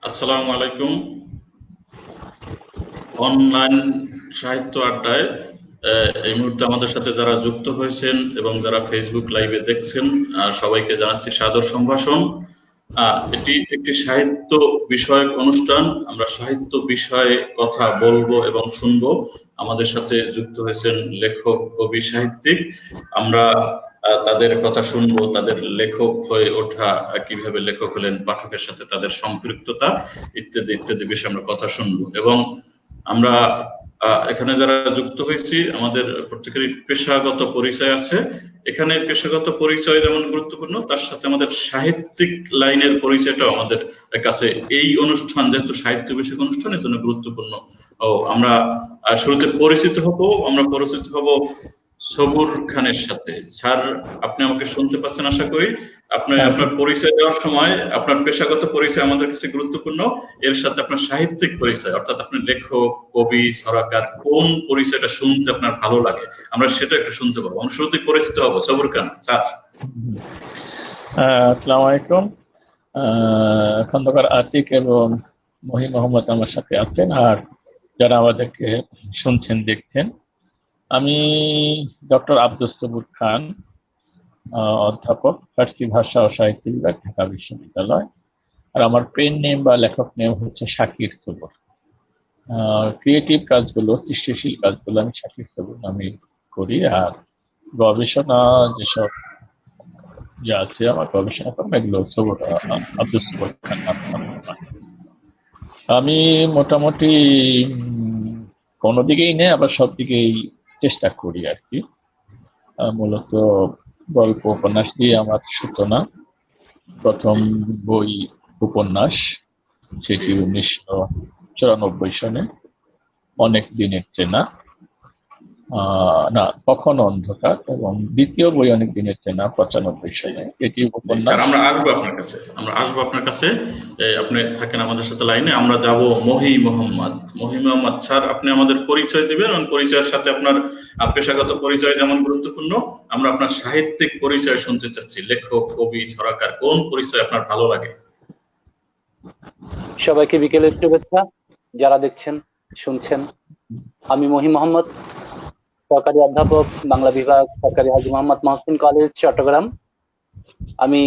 আসসালামু আলাইকুম। অনলাইন সাহিত্য আড্ডায় এই মুহূর্তে আমাদের সাথে যারা যুক্ত হয়েছেন এবং যারা ফেসবুক লাইভে দেখছেন সবাইকে জানাচ্ছি সাদর সম্ভাষণ। এটি একটি সাহিত্য বিষয়ক অনুষ্ঠান। আমরা সাহিত্য বিষয়ে কথা বলবো এবং শুনবো। আমাদের সাথে যুক্ত হয়েছেন লেখক, কবি, সাহিত্যিক। আমরা তাদের কথা শুনবো, তাদের লেখক হয়ে ওঠা, কিভাবে লেখক হলেন, পাঠকের সাথে তাদের সম্পৃক্ততা ইত্যাদি ইত্যাদি বিষয়ে আমরা কথা শুনবো। এবং আমরা এখানে যারা যুক্ত হয়েছি আমাদের প্রত্যেকেরই পেশাগত পরিচয় আছে। এখানে পেশাগত পরিচয় যেমন গুরুত্বপূর্ণ, তার সাথে আমাদের সাহিত্যিক লাইনের পরিচয়টাও আমাদের কাছে এই অনুষ্ঠান যেহেতু সাহিত্য বিষয়ক অনুষ্ঠান এর জন্য গুরুত্বপূর্ণ। আমরা শুরুতে পরিচিত হব সবুর খানের সাথে। স্যার, আপনি আমাকে শুনতে পাচ্ছেন আশা করি। আপনার পরিচয় দেওয়ার সময় আপনার পেশাগত পরিচয় আমাদের কাছে গুরুত্বপূর্ণ, এর সাথে আপনার সাহিত্যিক পরিচয় অর্থাৎ আপনি লেখক, কবি, ছড়াকার, কোন পরিচয়টা শুনতে আপনার ভালো লাগে আমরা সেটা একটু শুনতে পাবো। আমরা শুরুতেই পরিচিত হব সবুর খান স্যার। আসসালামু আলাইকুম। খন্দকার আতিক এবং মহি মোহাম্মদ আমার সাথে আছেন, আর যারা আমাদেরকে শুনছেন দেখছেন। আমি ডক্টর আব্দুস সবুর খান, অধ্যাপক, ফার্সি ভাষা ও সাহিত্য বিভাগ, ঢাকা বিশ্ববিদ্যালয়। আর আমার পেন নেম বা লেখক নেম হচ্ছে শাকির সবুর। ক্রিয়েটিভ কাজগুলো, সৃষ্টিশীল কাজগুলো আমি শাকির সবুর নামে করি। আর গবেষণা যেসব আছে আমার গবেষণা করবো এগুলো আব্দুস সবুর খান নাম। আমি মোটামুটি কোনো দিকেই নেই, আবার সব দিকেই চেষ্টা করি আর কি। মূলত গল্প উপন্যাস দিয়ে আমার সূচনা। প্রথম বই উপন্যাস, সেটি 1994 সনে, অনেক দিনের চেনা, না কখনো অন্ধকার, এবং দ্বিতীয় বই অনেক দিনের চেনা 95 সনে। এটি উপন্যাস। আমরা আসবো আপনার কাছে। আপনি থাকেন আমাদের সাথে লাইনে। আমরা যাব মহি মোহাম্মদ স্যার, আপনি আমাদের পরিচয় দিবেন এবং পরিচয়ের সাথে আপনার পেশাগত পরিচয় যেমন গুরুত্বপূর্ণ, আমরা আপনার সাহিত্যিক পরিচয় শুনতে চাচ্ছি। লেখক, কবি, ছড়াকার, কোন পরিচয় আপনার ভালো লাগে? সবাইকে বিকেলের শুভেচ্ছা, যারা দেখছেন শুনছেন। আমি মহি মোহাম্মদ, সরকারি অধ্যাপক, বাংলা বিভাগ, সরকারি হাজী মোহাম্মদ মহসিন কলেজ, চট্টগ্রাম। আমি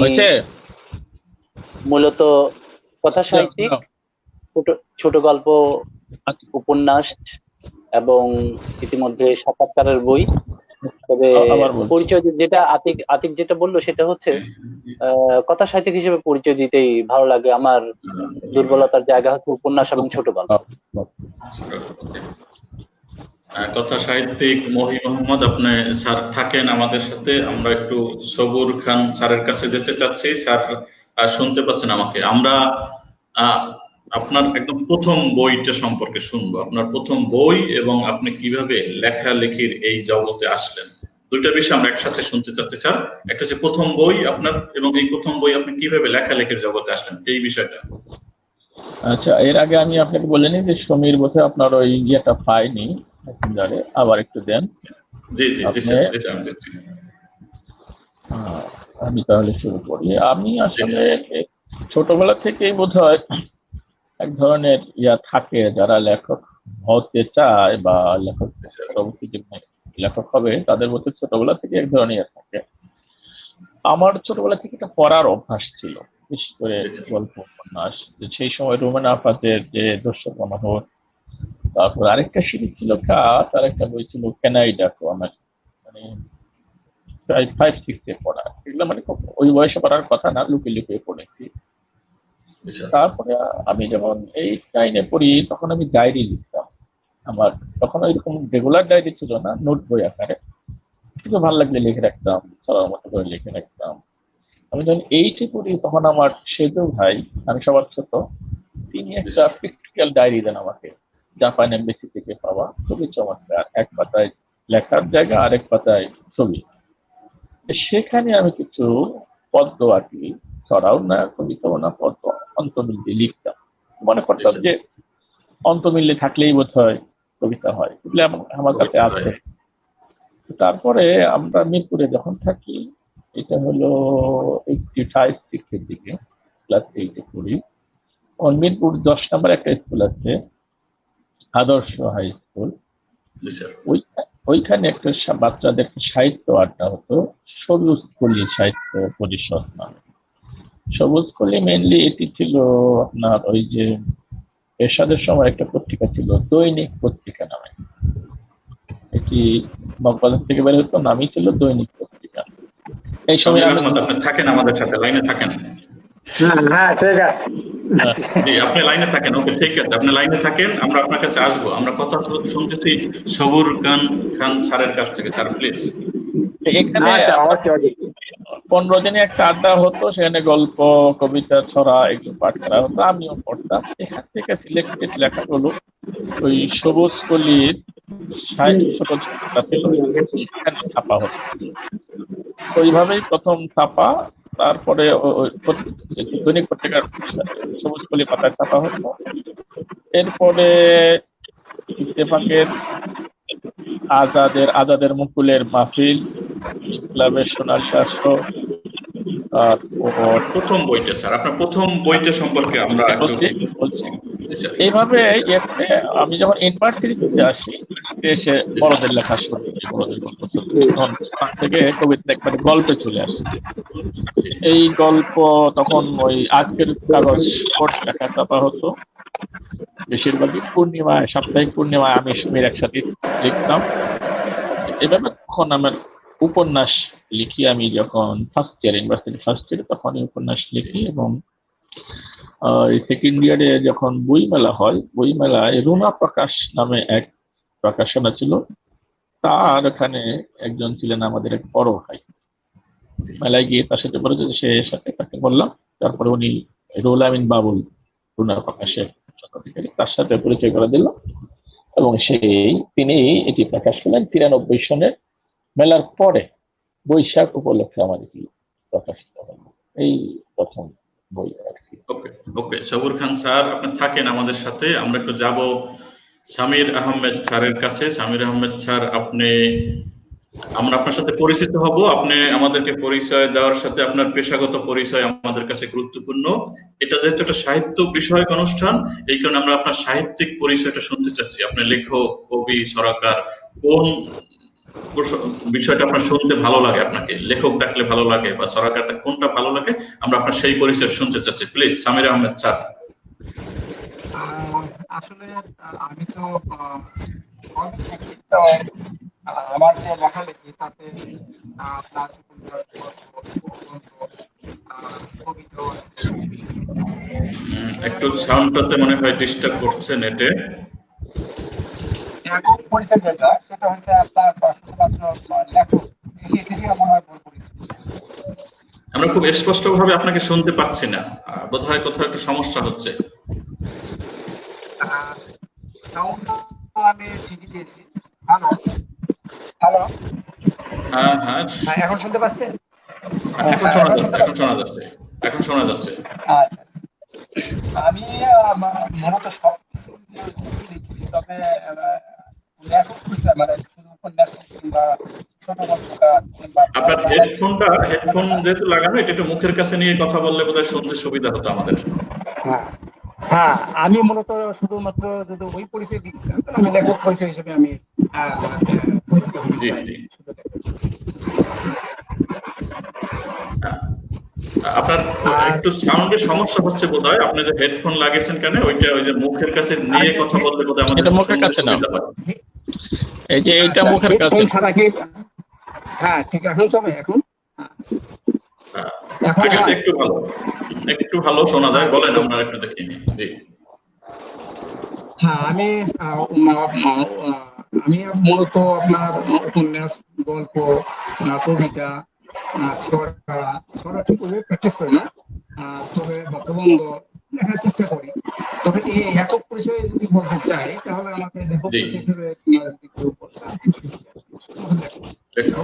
মূলত কথা সাহিত্যিক, ছোট গল্প, উপন্যাস এবং ইতিমধ্যে সাক্ষাৎকারের বই। তবে পরিচয় যেটা আতিক যেটা বললো সেটা হচ্ছে কথা সাহিত্যিক হিসেবে পরিচয় দিতেই ভালো লাগে। আমার দুর্বলতার জায়গা হচ্ছে উপন্যাস এবং ছোট গল্প। কথা সাহিত্যিক মহি মোহাম্মদ, আপনি স্যার থাকেন আমাদের সাথে। আমরা একটু সবুর খান স্যারের কাছে যেতে চাচ্ছি। স্যার শুনতে পাচ্ছেন আমাকে? আমরা আপনার একদম প্রথম বইটা সম্পর্কে শুনবো, আপনার প্রথম বই এবং আপনি কিভাবে লেখালেখির এই জগতে আসলেন। দুইটা বিষয় আমরা একসাথে শুনতে চাচ্ছি স্যার। একটা হচ্ছে প্রথম বই আপনার, এবং এই প্রথম বই আপনি কিভাবে লেখালেখির জগতে আসলেন এই বিষয়টা। আচ্ছা, এর আগে আমি আপনাকে বলিনি যে সমীর বোধহয় আপনার ওই ইয়েটা পাইনি, আবার একটু দেন। জি জি জি স্যার, আমি তাহলে শুরু করি। আমি আসলে ছোটবেলা থেকেই বোধহয় এক ধরনের থাকে, যারা লেখক হতে চায় বা লেখক পরবর্তী জীবনে লেখক হবে তাদের মধ্যে ছোটবেলা থেকে এক ধরনের থাকে। আমার ছোটবেলা থেকে একটা পড়ার অভ্যাস ছিল, বিশেষ করে গল্প উপন্যাস। সেই সময় রুমেন আফাতের যে দর্শক মনোহর, তারপর আরেকটা সিরিজ ছিল তার একটা বই ছিল কেনাই ডাকো, আমার মানে 5-6 পড়া। এগুলো মানে ওই বয়সে পড়ার কথা না, লুকিয়ে লুকিয়ে পড়েছি। তারপরে আমি যেমন 8-9 পড়ি, তখন আমি ডায়েরি লিখতাম। আমার তখন ওইরকম রেগুলার ডায়েরি ছিল না, নোট বই আকারে, কিন্তু ভালো লাগলে লিখে রাখতাম, সবার মতো করে লিখে রাখতাম। আমি যখন 8-এ পড়ি তখন আমার সেজু ভাই, আমি সবার ছোট, তিনি একটা প্র্যাকটিক্যাল ডায়েরি দেন আমাকে, জাপান এমবেসি থেকে পাওয়া, খুবই চমৎকার। এক পাতায় লেখার জায়গা, আরেক পাতায় ছবি। সেখানে আমি কিছু পদ্য আঁকি, ছড়াও না, কবিতাও না, পদ্য অন্তমিল দিয়ে লিখতাম। মনে করতাম যে অন্তমিল্লে থাকলেই বোধ হয় কবিতা হয়, এগুলো আমার কাছে আছে। তারপরে আমরা মিরপুরে যখন থাকি, এটা হলো 85-86 দিকে, ক্লাস 8-এ পড়ি, মিরপুর 10 নম্বর একটা স্কুল আছে, আদর্শ হাই স্কুল। জি স্যার। ওইখানে একটা বাচ্চাদের সাহিত্য আড্ডা হতো, সবুজ কলি সাহিত্য পরিষদ নামে। সবুজ কলি মেইনলি এটি ছিল আপনার ওই যে এরশাদের সময় একটা পত্রিকা ছিল দৈনিক পত্রিকা নামে, এটি বাংলাদেশ থেকে বের হতো, নামই ছিল দৈনিক পত্রিকা। এই সময় আপনি থাকেন আমাদের সাথে, লাইনে থাকেন। হ্যাঁ ঠিক আছে, জি আপনি লাইনে থাকেন। ওকে ঠিক আছে, আপনি লাইনে থাকেন, আমরা আপনার কাছে আসবো। আমরা কথা শুনতেছি সবুর খান স্যারের কাছ থেকে। Sir please. এখানে 15 দিনে একটা আড্ডা হতো, সেখানে গল্প, কবিতা, ছড়া এগুলো পাঠ করা হতো, আমিও পড়তাম। এখান থেকে সিলেক্টেড লেখাগুলো ওই সবুজ কলির ছাপা হতো। ওইভাবেই প্রথম ছাপা, তারপরে দৈনিক পত্রিকার সবুজ কলি পাতায় ছাপা হতো। এরপরে ইত্তেফাকের আজাদের মুকুলের মাহফিল, ক্লাবের সোনার শাস্ত্র, প্রথম বইটা স্যার, আপনার প্রথম বইটা সম্পর্কে আমরা এইভাবে আমি যখন ইউনিভার্সিটিতে আসি, এসে বড়দের লেখা শুরু করি, বড়দের গল্প তখন থেকে কবিতা একবারে গল্পে চলে আসে। এই গল্প তখন ওই আজকের কাগজ লেখা ছাপা হতো, বেশিরভাগই পূর্ণিমায়, সাপ্তাহিক পূর্ণিমায় আমি সুমির একসাথে লিখতাম। এভাবে তখন আমার উপন্যাস লিখি। আমি যখন ফার্স্ট ইয়ার, ইউনিভার্সিটি ফার্স্ট ইয়ারে, তখন উপন্যাস লিখি। এবং সেকেন্ড ইয়ারে যখন বইমেলা হয়, বইমেলায় রুনা প্রকাশ নামে এক প্রকাশনা ছিল, তার এখানে একজন ছিলেন আমাদের এক বড় ভাই। মেলায় গিয়ে তার সাথে পরিচিত, সে সাথে তাকে বললাম, তারপরে উনি রুহুল আমিন বাবুল, রুনা প্রকাশের অধিকারী, তার সাথে পরিচয় করে দিল এবং তিনি এটি প্রকাশ করলেন 93 সনের মেলার পরে, বৈশাখ উপলক্ষে আমার এটি প্রকাশিত হল, এই প্রথম বই আর কি। ওকে সবুর খান স্যার, আপনি থাকেন আমাদের সাথে। আমরা একটু যাব সামির আহমেদ স্যারের কাছে। সামির আহমেদ স্যার, আমরা আপনার সাথে পরিচিত হব। আপনি আমাদেরকে পরিচয় দেওয়ার সাথে আপনার পেশাগত পরিচয় আমাদের কাছে গুরুত্বপূর্ণ। এটা যেহেতু একটা সাহিত্য বিষয়ক অনুষ্ঠান, এই কারণে আমরা আপনার সাহিত্যিক পরিচয়টা শুনতে চাচ্ছি। আপনি লেখক, কবি, ছড়াকার, কোন বিষয়টা আপনার শুনতে ভালো লাগে? আপনাকে লেখক ডাকলে ভালো লাগে বা ছড়াকার, কোনটা ভালো লাগে? আমরা আপনার সেই পরিচয় শুনতে চাচ্ছি। Please Samir Ahmed sir. আসলে আমি তো আমার যে লেখালেখি তাতে আপনার কবিতা আছে। একটু সাউন্ডটাতে মনে হয় ডিস্টার্ব করছে নেটে। একক পরিচয় যেটা, সেটা হচ্ছে আপনার শুধুমাত্র লেখক, এটাই আমার পরিচয়। আমরা খুব স্পষ্টভাবে আপনাকে শুনতে পাচ্ছি না, বোধহয় কোথাও একটু সমস্যা হচ্ছে। আমি ঠিকই দিয়েছি। হ্যালো হ্যালো, হ্যাঁ এখন শুনতে পাচ্ছেন? এখন শোনা যাচ্ছে। আচ্ছা, আমি মূলত সব কিছু লিখি, তবে লেখক হিসেবে মানে শুধু উপন্যাস কিংবা ছোট গল্পটা কিংবা আপনার হেডফোন যেহেতু লাগানো, এটা একটু মুখের কাছে নিয়ে কথা বললে বোধহয় শুনতে সুবিধা হতো আমাদের। হ্যাঁ, আমি মূলত শুধুমাত্র যদি ওই পরিচয় দিচ্ছিলাম, আমি লেখক পরিচয় হিসেবে আমি পরিচিত হই। আপনার একটু সাউন্ডের সমস্যা হচ্ছে বোধহয়। আপনি যে হেডফোন লাগিয়েছেন কেন, ওই যে মুখের কাছে নিয়ে কথা বললে বোধহয় আমাদের এটা মুখের কাছে না, এই যে এইটা মুখের কাছে ছাড়া কি? হ্যাঁ ঠিক আছে, চলে এখন একটু ভালো শোনা যায়, বলেন, আমরা একটু দেখি। জি হ্যাঁ, আমি মূলত আপনার উপন্যাস, গল্প, কবিতা, ছড়া ঠিক করে প্র্যাকটিস করি না, তবে প্রবন্ধ লেখার চেষ্টা করি। তবে এই একক পরিচয় যদি বলতে চাই, তাহলে আমাকে লেখক হিসেবে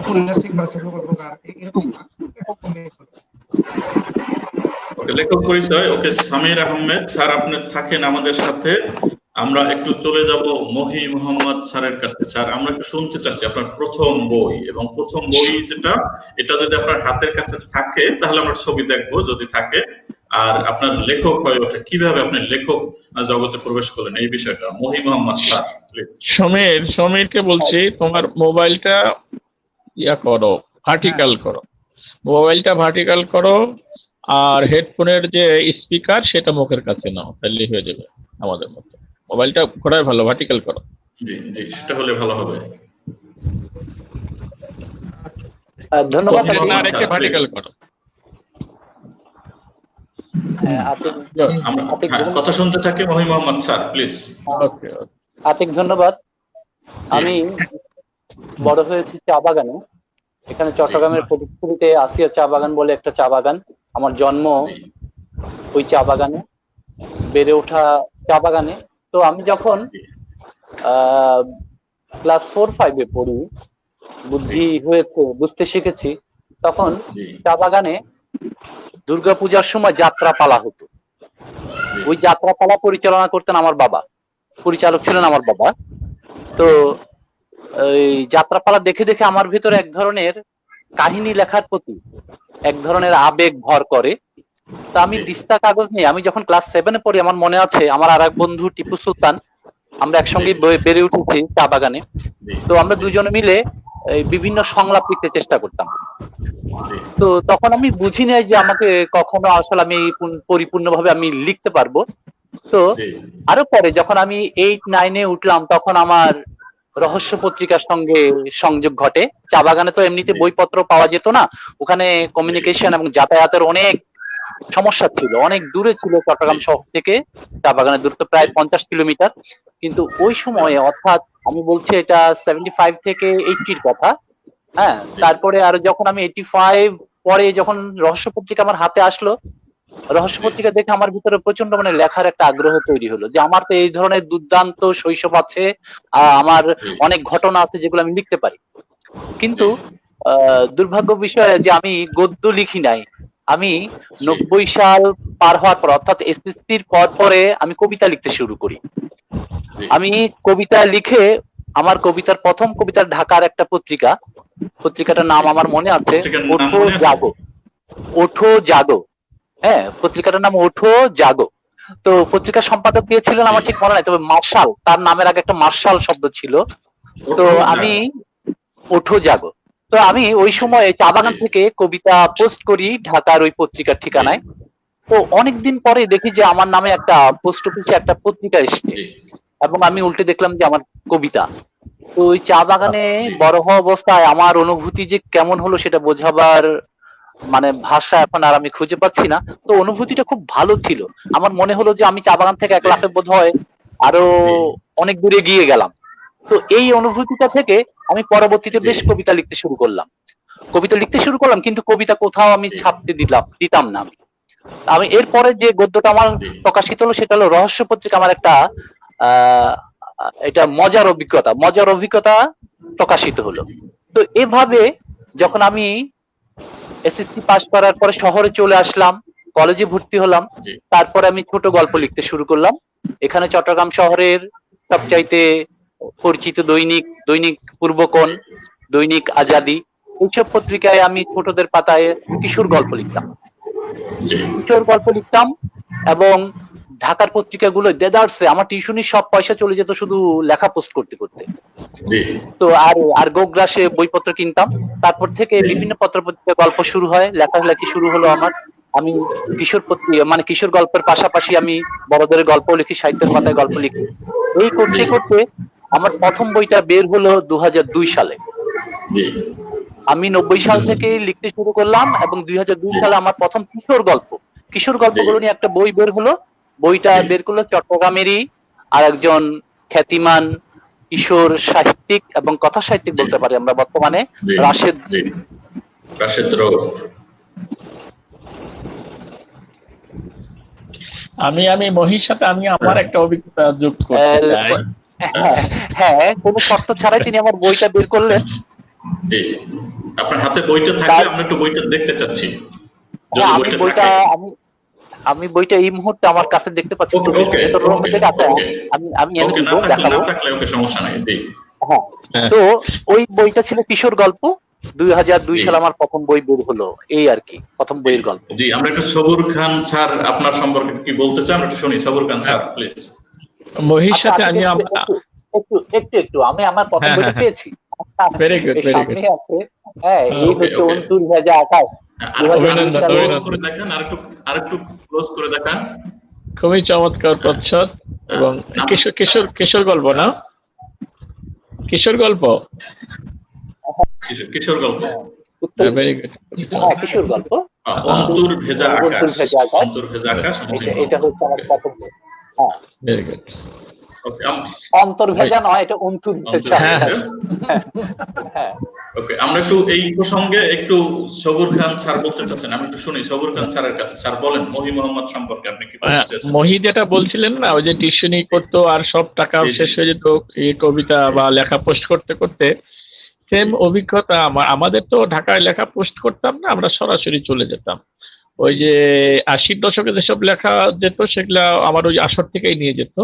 উপন্যাসিক বা ছোট গল্পকার এরকম না, লেখক পরিচয়। ওকে সামির আহমেদ স্যার, আপনি থাকেন আমাদের সাথে। আমরা একটু চলে যাব মহি মোহাম্মদ স্যারের কাছে। স্যার, আমরা একটু শুনতে চাচ্ছি আপনার প্রথম বই, এবং প্রথম বই যেটা, এটা যদি আপনার হাতের কাছে থাকে তাহলে আমরা ছবি দেখবো যদি থাকে, আর আপনার লেখক হয়ে ওঠা, কিভাবে আপনি লেখক জগতে প্রবেশ করলেন, এই বিষয়টা মহি মোহাম্মদ স্যার প্লিজ। সমীরকে বলছি, তোমার মোবাইলটা করো, ভার্টিক্যাল করো, মোবাইলটা ভার্টিক্যাল করো, আর হেডফোনের যে স্পিকার সেটা মুখের কাছে নাও, তাহলেই হয়ে যাবে আমাদের মতো। মোবাইলটা ঘোরায় ভালো, ভার্টিক্যাল করো। জি জি, সেটা হলে ভালো হবে। ধন্যবাদ। না রেখে ভার্টিক্যাল করো। কথা শুনতে থাকি মহি মোহাম্মদ স্যার প্লিজ। আতিক ধন্যবাদ। আমি বড় হয়েছি চা বাগানে, এখানে চট্টগ্রামের ফটিকছড়িতে আসিয়া চা বাগান বলে একটা চা বাগান। আমার জন্ম ওই চা বাগানে, বেড়ে ওঠা চা বাগানে। তো আমি যখন ক্লাস 4-5-এ পড়ি, বুদ্ধি হয়েছে, বুঝতে শিখেছি, তখন চা বাগানে দুর্গাপূজার সময় যাত্রাপালা হতো। ওই যাত্রাপালা পরিচালনা করতেন আমার বাবা, পরিচালক ছিলেন আমার বাবা। তো এই যাত্রাপালা দেখে দেখে আমার ভিতরে এক ধরনের কাহিনী লেখার প্রতি এক ধরনের আবেগ ভর করে। তা আমি দিস্তা কাগজ নিয়ে, আমি যখন ক্লাস 7-এ পড়ি, আমার মনে আছে আমার আর এক বন্ধু টিপু সুলতান, আমরা একসঙ্গে বেড়ে উঠেছি চা বাগানে। তো আমরা দুজনে মিলে বিভিন্ন সংলাপ লিখতে চেষ্টা করতাম। তো তখন আমি বুঝি নাই যে আমাকে কখনো আসলে আমি পরিপূর্ণভাবে আমি লিখতে পারবো। তো আরো পরে যখন আমি 8-9-এ উঠলাম, তখন আমার রহস্য পত্রিকার সঙ্গে সংযোগ ঘটে। চা বাগানে তো এমনিতে বইপত্র পাওয়া যেত না, ওখানে কমিউনিকেশন এবং যাতায়াতের অনেক সমস্যা ছিল, অনেক দূরে ছিল চট্টগ্রাম শহর থেকে চা বাগানের দূরত্ব প্রায় 50 কিলোমিটার। কিন্তু ওই সময়ে, অর্থাৎ আমি বলছি এটা 75 থেকে 80-র কথা, হ্যাঁ, তারপরে আর যখন আমি 85 পরে যখন রহস্য পত্রিকা আমার হাতে আসলো, রহস্য পত্রিকা দেখে আমার ভিতরে প্রচন্ড মানে লেখার একটা আগ্রহ তৈরি হলো, যে আমার তো এই ধরনের দুর্দান্ত শৈশব আছে, আমার অনেক ঘটনা আছে যেগুলো আমি লিখতে পারি। কিন্তু দুর্ভাগ্য বিষয় যে আমি গদ্য লিখি নাই। আমি 90 সাল পার হওয়ার পর, অর্থাৎ এসএসসির পরে আমি কবিতা লিখতে শুরু করি। আমি কবিতা লিখে, আমার কবিতার প্রথম কবিতা ঢাকার একটা পত্রিকাটার নাম আমার মনে আছে, ওঠো জাগো। ওঠো জাগো, হ্যাঁ, পত্রিকাটার নাম ওঠো জাগো। তো পত্রিকার সম্পাদক দিয়েছিলেন আমার ঠিক মনে নাই, তবে মার্শাল, তার নামের আগে একটা মার্শাল শব্দ ছিল। তো আমি ওঠো জাগো, তো আমি ওই সময় চা বাগান থেকে কবিতা পোস্ট করি ঢাকার ওই পত্রিকার ঠিকানায়। তো অনেকদিন পরে দেখি যে আমার নামে একটা পোস্ট অফিসে একটা পত্রিকা এসছে, এবং আমি উল্টে দেখলাম যে আমার কবিতা। তো ওই চা বাগানে বড় হওয়া অবস্থায় আমার অনুভূতি যে কেমন হলো সেটা বোঝাবার মানে ভাষা এখন আর আমি খুঁজে পাচ্ছি না। তো অনুভূতিটা খুব ভালো ছিল। আমার মনে হলো যে আমি চা বাগান থেকে 1 লাখে বোধ হয় আরো অনেক দূরে গিয়ে গেলাম। তো এই অনুভূতিটা থেকে আমি পরবর্তীতে বেশ কবিতা লিখতে শুরু করলাম, কিন্তু কবিতা কোথাও আমি ছাপতে দিতাম না। আমি এরপরে যে গদ্যটা আমার প্রকাশিত হলো সেটা হলো রহস্য পত্রিকা, আমার একটা এটা মজার অভিজ্ঞতা প্রকাশিত হলো। তো এভাবে যখন আমি এসএসসি পাস করার পরে শহরে চলে আসলাম, কলেজে ভর্তি হলাম, তারপরে আমি ছোট গল্প লিখতে শুরু করলাম। এখানে চট্টগ্রাম শহরের সবচাইতে পরিচিত দৈনিক পূর্বকোণ, দৈনিক আজাদি, এইসব পত্রিকায় আমি ছোটদের পাতায় কিশোর গল্প লিখতাম। এবং ঢাকার পত্রিকাগুলো দেদারসে আমার টিউশনির সব পয়সা চলে যেত শুধু লেখা পোস্ট করতে। তো আর গোগ্রাসে বইপত্র কিনতাম। তারপর থেকে বিভিন্ন পত্রিকা গল্প শুরু হয়, লেখালেখি শুরু হলো আমার। আমি কিশোর গল্পের পাশাপাশি আমি বড়দের গল্প লিখি, সাহিত্যের পাতায় গল্প লিখি। এই করতে করতে আমার প্রথম বইটা বের হলো 2002 সালে। আমি 90 সাল থেকে লিখতে শুরু করলাম, এবং 2002 সালে আমার প্রথম কিশোর গল্পগুলো নিয়ে একটা বই বের হলো। বইটা বের করলো চট্টগ্রামেরই আর একজন খ্যাতিমান কিশোর সাহিত্যিক এবং কথা সাহিত্যিক বলতে পারি আমরা বর্তমানে, রাশেদ রউফ। আমি মহির সাথে আমি আমার একটা অভিজ্ঞতা যোগ করতে চাই। হ্যাঁ, কোনো শর্ত ছাড়াই তিনি আমার বইটা বের করলেন। জি, আপনার হাতে বইটা থাকলে আমরা একটু বইটা দেখতে চাচ্ছি। আমি বইটা এই মুহূর্তে আমার কাছে দেখতে পাচ্ছি। আমি এনে দেখাবো। সমস্যা নাই। হ্যাঁ, তো ওই বইটা ছিল কিশোর গল্প, 2002 সালে আমার প্রথম বই বের হলো, এই আর কি প্রথম বইয়ের গল্প। জি, আমরা একটু সবুর খান স্যার আপনার সম্পর্কে কি বলতে চান আমরা একটু শুনি। Sabur Khan sir please. মহির সাথে আমি একটু আমি আমার প্রথম বইটা পেয়েছি। Very good, very good. সামনে আছে, হ্যাঁ, এই হচ্ছে অন্তর ভেজা আকাশ। আরেকটু ক্লোজ করে দেখান। খুবই চমৎকার প্রচ্ছদ এবং কিশোর গল্প না? কিশোর গল্প, কিশোর গল্প, ভেরি গুড। হ্যাঁ, কিশোর গল্প, অন্তর ভেজা আকাশ। অন্তর ভেজা আকাশ, এটা হচ্ছে আমার প্রথম বই। হ্যাঁ, ভেরি গুড। ওকে, অন্তর ভেজা নয়, এটা অন্তর ভেজা। হ্যাঁ, ওকে, আমরা একটু এই প্রসঙ্গে একটু সবুর খান স্যার বলতে চাচ্ছেন, আমি একটু শুনি সবুর খান স্যারের কাছে। স্যার বলেন মহি মোহাম্মদ সম্পর্কে আপনি কি বলতে চাচ্ছেন? মহি যেটা বলছিলেন না, ওই যে টিউশনি করতো আর সব টাকা শেষ হয়ে যেত এই কবিতা বা লেখা পোস্ট করতে করতে, সেম অভিজ্ঞতা আমাদের। তো ঢাকায় লেখা পোস্ট করতাম না, আমরা সরাসরি চলে যেতাম। ওই যে 80-র দশকে যেসব লেখা যেত সেগুলা আমার ওই আসর থেকেই নিয়ে যেত।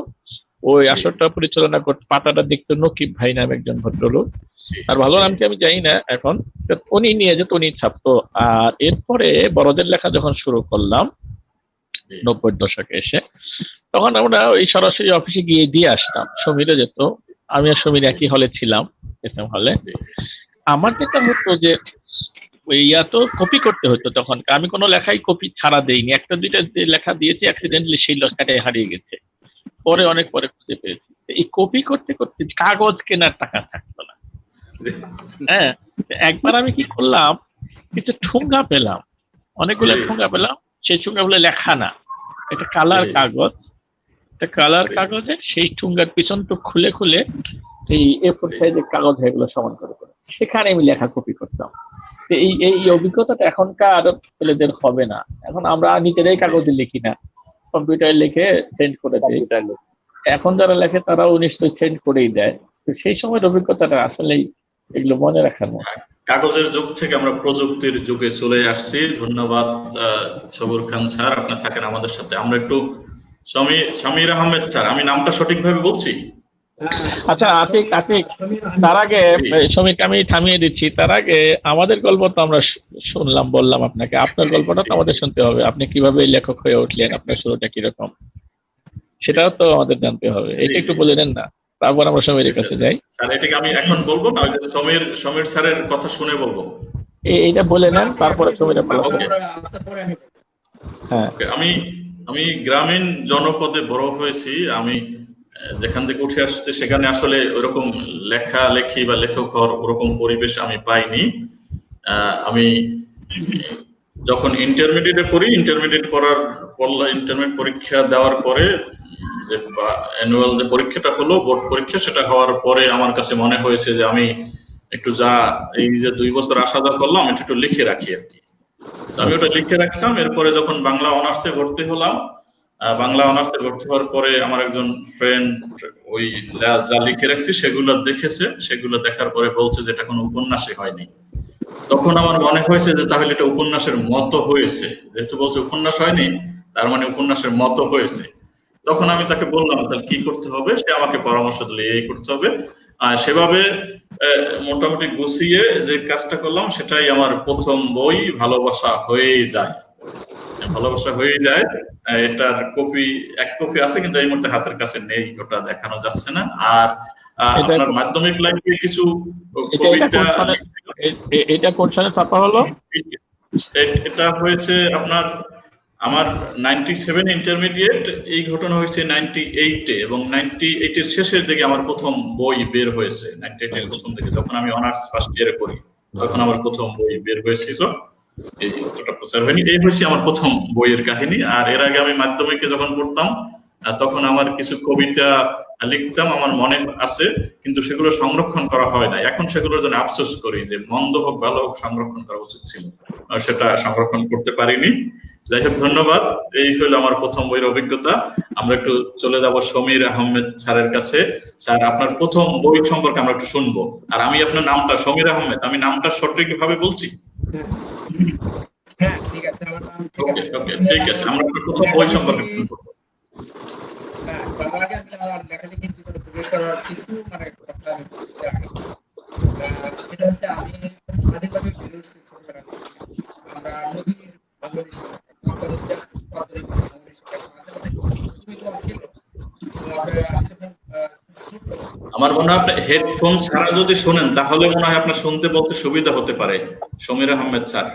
ওই আসরটা পরিচালনা করতে পাতাটা দেখতো নকিব ভাই নামে একজন ভদ্রলোক, আর ভালো নাম কি আমি জানি না এখন। উনি নিয়ে যেত, উনি ছাপতো। আর এরপরে বড়দের লেখা যখন শুরু করলাম 90-র দশকে এসে, তখন আমরা ওই সরাসরি অফিসে গিয়ে দিয়ে আসতাম। সমীরও যেত, আমি আর সমীর একই হলে ছিলাম, এসএম হলে। আমার যেটা হতো যে ওই তো কপি করতে হতো তখন। আমি কোনো লেখাই কপি ছাড়া দেইনি, একটা দুইটা যে লেখা দিয়েছি অ্যাক্সিডেন্টলি সেই লেখাটাই হারিয়ে গেছে, পরে অনেক পরে খুঁজে পেয়েছি। এই কপি করতে করতে কাগজ কেনার টাকা থাকতো না। হ্যাঁ, একবার আমি কি করলাম, কিছু ঠুঙ্গা পেলাম, অনেকগুলো ঠুঙ্গা পেলাম। সেই ঠুঙ্গাগুলো লেখা না, এটা কালার কাগজ। কালার কাগজের সেই ঠুঙ্গার পিছনটা খুলে খুলে এই A4 সাইজের কাগজ এগুলো সমান করে করে সেখানে আমি লেখা কপি করতাম। এই এই অভিজ্ঞতাটা এখনকার ছেলেদের হবে না। এখন আমরা নিজেরাই কাগজে লিখি না, কম্পিউটারে লিখে সেন্ড করে দিই। এখন যারা লেখে তারাও নিশ্চয়ই সেন্ড করেই দেয়। তো সেই সময়ের অভিজ্ঞতাটা আসলেই এগুলো মনে রাখার মতো। কাগজের যুগ থেকে আমরা প্রযুক্তির যুগে চলে আসছি। ধন্যবাদ সবুর খান স্যার, আপনি থাকেন আমাদের সাথে। আমরা একটু সমীর আহমেদ স্যার, আমি নামটা সঠিকভাবে বলছি? আচ্ছা, আতিক, তার আগে সমীরকে আমি থামিয়ে দিচ্ছি। তার আগে আমাদের গল্প তো আমরা শুনলাম, বললাম আপনাকে, আপনার গল্পটা তো আমাদের শুনতে হবে। আপনি কিভাবে লেখক হয়ে উঠলেন, আপনার শুরুটা কিরকম, সেটাও তো আমাদের জানতে হবে। এটা একটু বলে দেন না, তারপর আমরা সমীরের কাছে যাই। স্যার এটাকে আমি এখন বলবো না, ওই যে সমীর স্যারের কথা শুনে বলবো? এইটা বলে নেন, তারপরে সমীরের পালা। হ্যাঁ, আমি গ্রামীণ জনপদে বড় হয়েছি। আমি যেখান থেকে উঠে আসছে সেখানে আসলে ওরকম লেখালেখি বা লেখক হওয়ার ওরকম পরিবেশ আমি পাইনি। আমি যখন ইন্টারমিডিয়েটে পড়ি, ইন্টারমিডিয়েট পরীক্ষা দেওয়ার পরে যে অ্যানুয়াল যে পরীক্ষাটা হলো, বোর্ড পরীক্ষা, সেটা হওয়ার পরে আমার কাছে মনে হয়েছে যে আমি একটু এই যে 2 বছর আসা যাওয়া করলাম, একটু লিখে রাখি আর কি। আমি ওটা লিখে রাখলাম। এরপরে যখন বাংলা অনার্সে ভর্তি হলাম, বাংলা অনার্সে ভর্তি হওয়ার পরে আমার একজন ফ্রেন্ড ওই যা লিখে রাখছি সেগুলো দেখেছে। সেগুলো দেখার পরে বলছে যে এটা কোনো উপন্যাসই হয়নি। তখন আমার মনে হয়েছে যে তাহলে এটা উপন্যাসের মতো হয়েছে, যেহেতু বলছে উপন্যাস হয়নি তার মানে উপন্যাসের মতো হয়েছে। তখন আমি তাকে বললাম তাহলে কি করতে হবে, সে আমাকে পরামর্শ দিল এই করতে হবে। সেভাবে মোটামুটি গুছিয়ে যে কাজটা করলাম সেটাই আমার প্রথম বই, ভালোবাসা হয়েই যায়। ভালোবাসা হয়ে যায়, এটার এক কপি আছে কিন্তু এই মুহূর্তে হাতের কাছে নেই, ওটা দেখানো যাচ্ছে না। আর আপনার মাধ্যমিক লাইফে কিছু কবিতা, এটা কোন সালে ছাপা হলো? এটা হয়েছে আপনার আমার 97 ইন্টারমিডিয়েট, এই ঘটনা হয়েছে 98-এ, এবং 98-এর শেষের দিকে আমার প্রথম বই বের হয়েছে। 98-এর প্রথম দিকে যখন আমি অনার্স ফার্স্ট ইয়ারে পড়ি তখন আমার প্রথম বই বের হয়েছিল। এই অতটা প্রচার হয়নি। এই হচ্ছে আমার প্রথম বইয়ের কাহিনী। আর এর আগে আমি মাধ্যমিকে যখন পড়তাম তখন আমার কিছু কবিতা লিখতাম, আমার মনে আছে, কিন্তু সেগুলো সংরক্ষণ করা হয় না। এখন সেগুলোর জন্য আফসোস করি যে মন্দ হোক ভালো হোক সংরক্ষণ করা উচিত ছিল, সেটা সংরক্ষণ করতে পারিনি। যাই হোক, ধন্যবাদ। এই হলো আমার প্রথম বইয়ের অভিজ্ঞতা। আমরা একটু চলে যাব সমীর আহমেদ স্যারের কাছে। স্যার, আপনার প্রথম বই সম্পর্কে আমরা একটু শুনবো। আর আমি আপনার নামটা সমীর আহমেদ, আমি নামটা সঠিকভাবে বলছি? হ্যাঁ, ঠিক আছে, আমার নাম ঠিক আছে। ওকে, ঠিক আছে, আমরা প্রথম বই সম্পর্কে শুনবো। হ্যাঁ, তার আগে আমি আমার লেখালেখি জীবনে প্রবেশ করার কিছু কথা আমি বলতে চাই। সেটা হচ্ছে আমি স্বাধীনভাবে বেড়ে উঠছে ছোটবেলা থেকে। আমরা নদীর ভাঙন হিসেবে পদ্মা নদী আসছে, পদ্মা নদীর ভাঙন হিসেবে মাঝে মাঝে জমিজমা ছিল। তো আপনারা আমি যখন ছোট, আমার মনে হয় আপনি হেডফোন ছাড়া যদি শোনেন তাহলে মনে হয় আপনার শুনতে বলতে সুবিধা হতে পারে সমীর আহমেদ স্যার।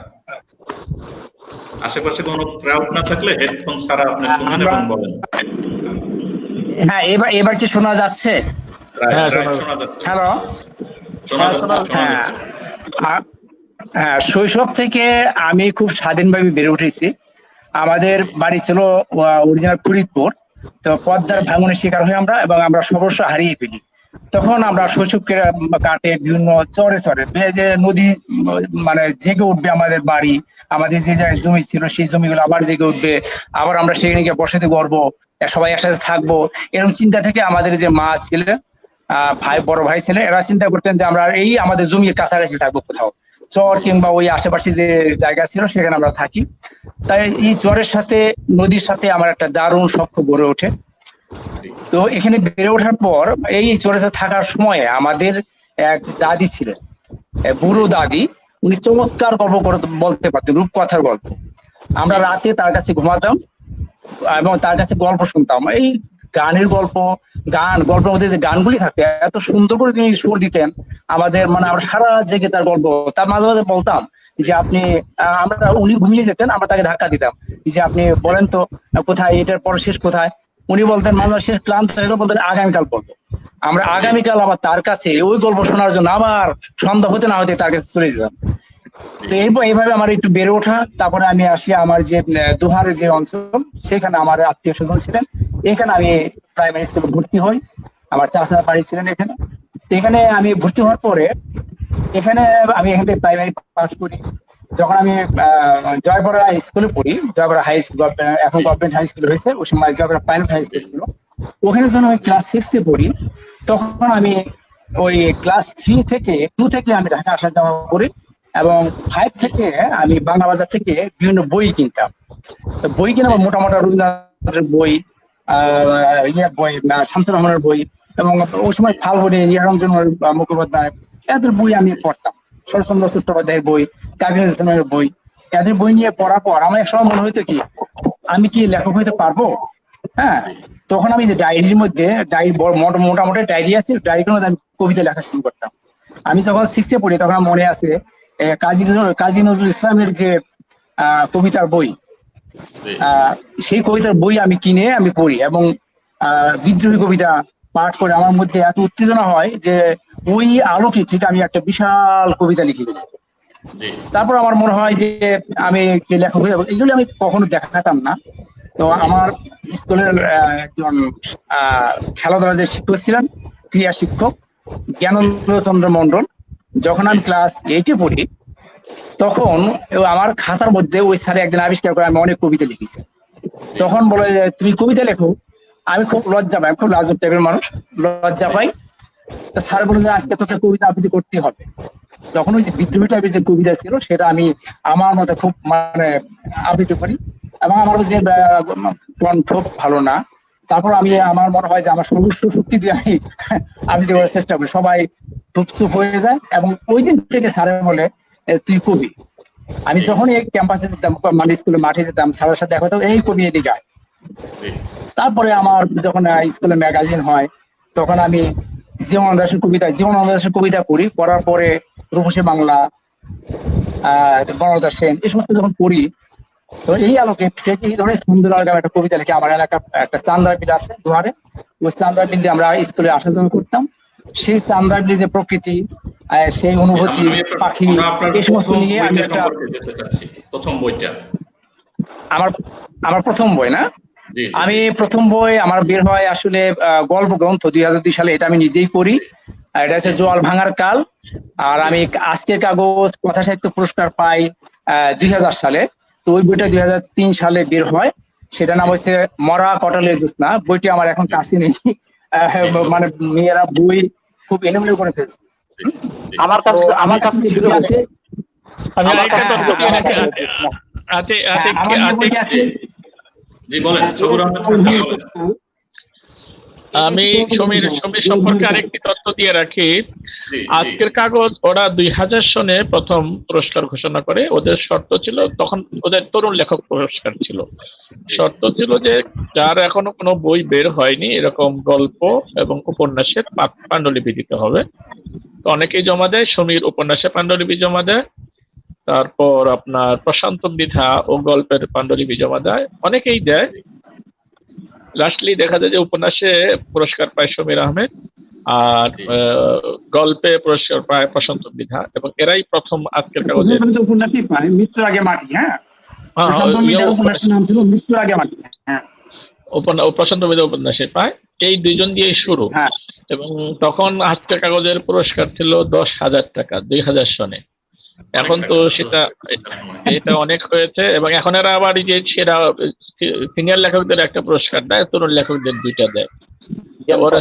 আশেপাশে কোনো ক্রাউড না থাকলে হেডফোন ছাড়া আপনি শুনেন এবং বলেন। হ্যাঁ, এবার কি শোনা যাচ্ছে? শোনা যাচ্ছে। হ্যালো, শোনা যাচ্ছে। হ্যাঁ, শৈশব থেকে আমি খুব স্বাধীনভাবে বেড়ে উঠেছি। আমাদের বাড়ি ছিল অরিজিনাল ফরিদপুর। তো পদ্মার ভাঙনের শিকার হয়ে আমরা, এবং আমরা সর্বস্ব হারিয়ে ফেলি। তখন আমরা শৈশব কাটে বিভিন্ন চরে চরে যে নদী মানে জেগে উঠবে আমাদের বাড়ি, আমাদের যে জায়গায় জমি ছিল সেই জমিগুলো আবার জেগে উঠবে, আবার আমরা সেখানে গিয়ে বসতি করবো, সবাই একসাথে থাকবো, এরকম চিন্তা থেকে আমাদের যে মা ছিলেন, ভাই, বড় ভাই ছিলেন, এরা চিন্তা করতেন যে আমরা এই আমাদের জমির কাছাকাছি থাকবো, কোথাও চর কিংবা ওই আশেপাশে যে জায়গা ছিল সেখানে আমরা থাকি। তাই এই চরের সাথে নদীর সাথে আমার একটা দারুণ সখ্য গড়ে ওঠে। তো এখানে বেড়ে ওঠার পর এই চরে থাকার সময় আমাদের এক দাদি ছিলেন, বুড়ো দাদি, উনি চমৎকার গল্প বলতে পারতেন, রূপকথার গল্প। আমরা রাতে তার কাছে ঘুমাতাম এবং তার কাছে গল্প শুনতাম। এই গানের গল্প, গল্পের মধ্যে যে গানগুলি থাকে এত সুন্দর করে তিনি সুর দিতেন আমাদের, মানে আমরা সারা জেগে তার গল্প, তার মাঝে মাঝে বলতাম যে আপনি, উনি ঘুমিয়ে যেতেন, আমরা তাকে ধাক্কা দিতাম যে আপনি বলেন তো কোথায়, এটার পর শেষ কোথায়। উনি বলতেন, মাঝে মাঝে শেষ ক্লান্ত হয়ে গেলে বলতেন আগামীকাল বলবো। আমরা আগামীকাল আবার তার কাছে ওই গল্প শোনার জন্য আবার সন্ধ্যা হতে না হতে তার কাছে চলে যেতাম। তো এইভাবে আমার একটু বেড়ে ওঠা। তারপরে আমি আসি আমার যে দোহারে যে অঞ্চল, সেখানে আমার আত্মীয় স্বজন ছিলেন, এখানে আমি প্রাইমারি স্কুলে ভর্তি হই। আমার চাচার বাড়ি ছিলেন এখানে। তো এখানে আমি ভর্তি হওয়ার পরে এখানে আমি এখান থেকে প্রাইমারি পাস করি। যখন আমি জয়পুরা স্কুলে পড়ি, জয়পুরা হাই স্কুল, এখন গভর্নমেন্ট হাই স্কুল হয়েছে, ওই সময় জয়পুরা প্রাইভেট হাই স্কুল ছিল, ওখানে যখন আমি ক্লাস 6-এ পড়ি, তখন আমি ওই ক্লাস 2 থেকে আমি ঢাকা আসা যাওয়া করি, এবং 5 থেকে আমি বাংলা বাজার থেকে বিভিন্ন বই কিনতাম। তো বই কিনে মোটামুটি রবীন্দ্রনাথের বই, বই, শামসুর রহমানের বই, এবং ওই সময় ফাল্গুনী, নিরঞ্জন মুখোপাধ্যায়, এদের বই আমি পড়তাম, শরৎচন্দ্র চট্টোপাধ্যায়ের বই, কাজী নজরুল ইসলামের বই, এদের বই নিয়ে পড়ার পর আমার এক সময় মনে হইতো কি আমি কি লেখক হইতে পারবো। হ্যাঁ, তখন আমি ডায়েরির মধ্যে, মোটামুটি ডায়েরি আছে, ডায়েরির মধ্যে আমি কবিতা লেখা শুরু করতাম। আমি যখন 6-এ পড়ি তখন মনে আছে কাজী নজরুল ইসলামের যে কবিতার বই, সেই কবিতার বই আমি কিনে আমি পড়ি, এবং বিদ্রোহী কবিতা পাঠ করে আমার মধ্যে এত উত্তেজনা হয় যে ওই আলোকে ঠিক আমি একটা বিশাল কবিতা লিখে দিই। তারপর আমার মনে হয় যে আমি লেখক হয়ে যাবো। এগুলো আমি কখনো দেখাতাম না। তো আমার স্কুলের একজন খেলাধুলার যে শিক্ষক ছিলেন, ক্রীড়া শিক্ষক জ্ঞানেন্দ্র চন্দ্র মন্ডল, যখন আমি ক্লাস 8-এ পড়ি তখন আমার খাতার মধ্যে ওই স্যারে একদিন আবিষ্কার করে আমি অনেক কবিতা লিখেছি। তখন বলে যে তুমি কবিতা লেখো। আমি খুব লজ্জা পাই, খুব লাজুক টাইপের মানুষ, লজ্জা পাই। তো স্যার বলে যে আজকে তোকে কবিতা আবৃত্তি করতে হবে। তখন ওই যে বিদ্রোহী টাইপের যে কবিতা ছিল সেটা আমি আমার মতো খুব মানে আবৃত্তি করি, এবং আমার যে কণ্ঠ ভালো না, তারপর আমি আমার মনে হয় যে আমার সর্বোচ্চ শক্তি দিয়ে আমি আবৃত্তি করার চেষ্টা করি। সবাই চুপ হয়ে যায়, এবং ওই দিন থেকে স্যার বলে তুই কবি। আমি যখন এই ক্যাম্পাসে যেতাম, মানে স্কুলের মাঠে যেতাম, স্যারের সাথে দেখা হতো, এই কবি এদিকে আয়। তারপরে আমার যখন স্কুলে ম্যাগাজিন হয় তখন আমি জীবনানন্দ দাশের কবিতা পড়ি। পড়ার পরে রূপসী বাংলা, বনলতা সেন, এই সমস্ত যখন পড়ি, তো এই আলোকে এই ধরনের সুন্দর একটা কবিতা লিখে আমার এলাকা একটা চান্দার বিল আছে দুয়ারে, ওই চান্দার বিল দিয়ে আমরা স্কুলে আসা যাওয়া করতাম। সেই চান্দার বিলে যে প্রকৃতি, সেই অনুভূতি, পাখি, এই সমস্ত নিয়ে আমি একটা প্রথম বইটা আমার প্রথম বই না, আমি প্রথম বই আমার বের হয় আসলে গল্প গ্রন্থ 2002 সালে, এটা আমি নিজেই পড়ি। এটা হচ্ছে জোয়াল ভাঙার কাল। আর আমি আজকের কাগজ কথা সাহিত্য পুরস্কার পাই 2000 সালে। তো ওই বইটা 2003 সালে বের হয়, সেটা নাম হচ্ছে মরা কটালের জ্যোৎস্না। বইটি আমার এখন কাছে নেই, মানে মেয়েরা বই খুব এলোমেলো করে ফেলছে। আমার কাছে ছিল। আমি সমীর সম্পর্কে আরেকটি তথ্য দিয়ে রাখি। আজকের কাগজ ওরা 2000 সনে প্রথম পুরস্কার ঘোষণা করে। ওদের শর্ত ছিল, তখন ওদের তরুণ লেখক পুরস্কার ছিল, শর্ত ছিল যে যার এখনো কোনো বই বের হয়নি এরকম গল্প এবং উপন্যাসের পাণ্ডুলিপি দিতে হবে। তো অনেকেই জমা দেয়, সমীর উপন্যাসের পাণ্ডুলিপি জমা দেয়, তারপর আপনার প্রশান্ত মৃধা ও গল্পের পাণ্ডুলিপি জমা দেয়, অনেকেই দেয়। লাস্টলি দেখা যায় যে উপন্যাসে পুরস্কার পায় সমীর আহমেদ, আর গল্পে পুরস্কার পায় প্রশান্ত মৃধা, এবং এরাই প্রথম আজকের কাগজে উপন্যাসই পায় মৃত্যুর আগে মাটি। হ্যাঁ, উপন্যাসের নাম ছিল মৃত্যুর আগে মাটি। হ্যাঁ, প্রশান্ত মৃধা উপন্যাসে পায়। এই দুইজন দিয়ে শুরু। হ্যাঁ, এবং তখন আজকের কাগজের পুরস্কার ছিল 10,000 টাকা 2000 সনে। এখন তো সেটা এটা অনেক হয়েছে, এবং এখন এরা আবার এই যে সেরা সিনিয়র লেখকদের একটা পুরস্কার দেয়, তরুণ লেখকদের 2টা দেয়। ওরা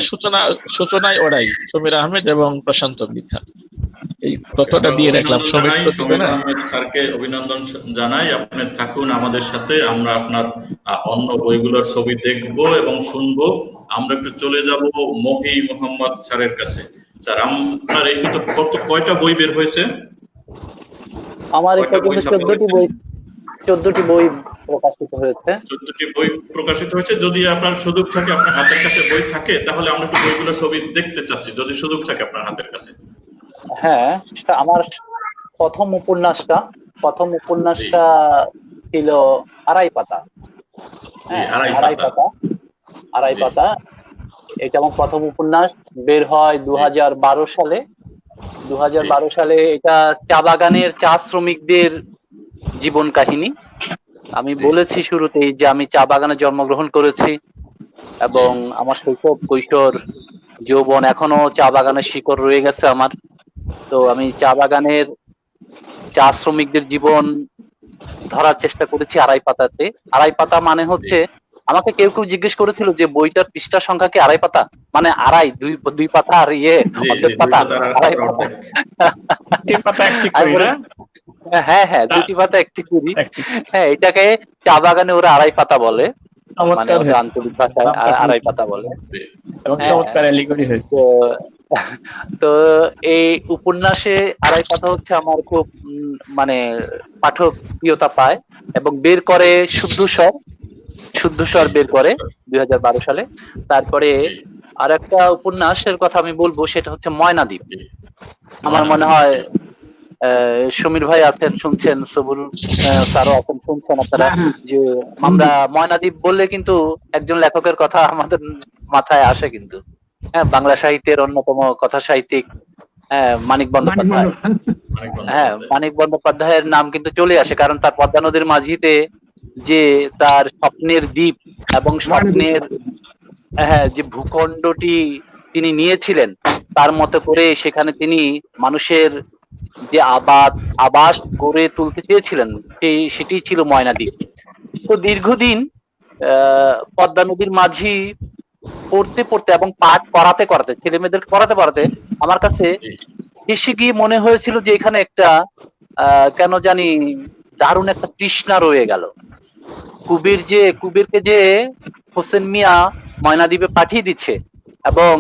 সূচনায় ওরাই সমীর আহমেদ এবং প্রশান্ত মৃধা। এই তথ্যটা দিয়ে রাখলাম। সমীর আহমেদ স্যারকে অভিনন্দন জানাই। আপনি থাকুন আমাদের সাথে, আমরা আপনার অন্য বইগুলোর ছবি দেখব এবং শুনবো। আমরা একটু চলে যাব মহি মোহাম্মদ স্যারের কাছে। স্যার, আপনার এই কয়টা বই বের হয়েছে? আমার এই পর্যন্ত 14টি বই প্রকাশিত হয়েছে। 14টি বই প্রকাশিত হয়েছে। যদি আপনার সুযোগ থাকে, আপনার হাতের কাছে বই থাকে, তাহলে আমরা একটু বইগুলোর ছবি দেখতে চাচ্ছি, যদি সুযোগ থাকে আপনার হাতের কাছে। হ্যাঁ, আমার প্রথম উপন্যাসটা ছিল 2.5 পাতা। হ্যাঁ, 2.5 পাতা। এটা আমার প্রথম উপন্যাস, বের হয় 2012 সালে। 2012 সালে এটা চা বাগানের চা শ্রমিকদের জীবন কাহিনী। আমি বলেছি শুরুতেই যে আমি চা বাগানে জন্মগ্রহণ করেছি, এবং আমার শৈশব, কৈশোর, যৌবন এখনো চা বাগানের শিকড় রয়ে গেছে আমার। তো আমি চা বাগানের চা শ্রমিকদের জীবন ধরার চেষ্টা করেছি 2.5 পাতাতে। 2.5 পাতা মানে হচ্ছে, আমাকে কেউ জিজ্ঞেস করেছিল যে বইটার পৃষ্ঠা সংখ্যা কি 2.5 পাতা, মানে 2.5 পাতা আর অর্ধেক পাতা, 2.5 পাতা। হ্যাঁ, 2টি পাতা একটি কুড়ি। হ্যাঁ, এটাকে চা বাগানে ওরা 2.5 পাতা বলে, মানে ওটা আঞ্চলিক ভাষায় 2.5 পাতা বলে। তো এই উপন্যাসে 2.5 পাতা হচ্ছে আমার খুব মানে পাঠক প্রিয়তা পায়, এবং বের করে শুদ্ধস্বর বের করে 2012 সালে। তারপরে আর একটা উপন্যাসের কথা আমি বলবো, সেটা হচ্ছে ময়নাদ্বীপ। আমার মনে হয় সমীর ভাই আছেন, শুনছেন, সবুর স্যারও আছেন, শুনছেন আপনারা, যে আমরা ময়নাদ্বীপ বললে কিন্তু একজন লেখকের কথা আমাদের মাথায় আসে কিন্তু। হ্যাঁ, বাংলা সাহিত্যের অন্যতম কথা সাহিত্যিক মানিক বন্দ্যোপাধ্যায়। হ্যাঁ, মানিক বন্দ্যোপাধ্যায়ের নাম কিন্তু চলে আসে, কারণ তার পদ্মা নদীর মাঝিতে যে তার স্বপ্নের দ্বীপ এবং স্বপ্নের যে ভূখণ্ডটি তিনি নিয়েছিলেন, তার মতো করে সেখানে তিনি মানুষের যে আবাস গড়ে তুলতে চেয়েছিলেন, সেটি ছিল ময়নাদ্বীপ। তো দীর্ঘদিন পদ্মা নদীর মাঝি পড়তে এবং পাঠ করাতে ছেলে মেয়েদের পড়াতে আমার কাছে শেষে গিয়ে মনে হয়েছিল যে এখানে একটা কেন জানি দারুণ একটা তৃষ্ণা রয়ে গেল। কুবেরকে যে হোসেন মিয়া ময়নাদ্বীপে পাঠিয়ে দিচ্ছে, এবং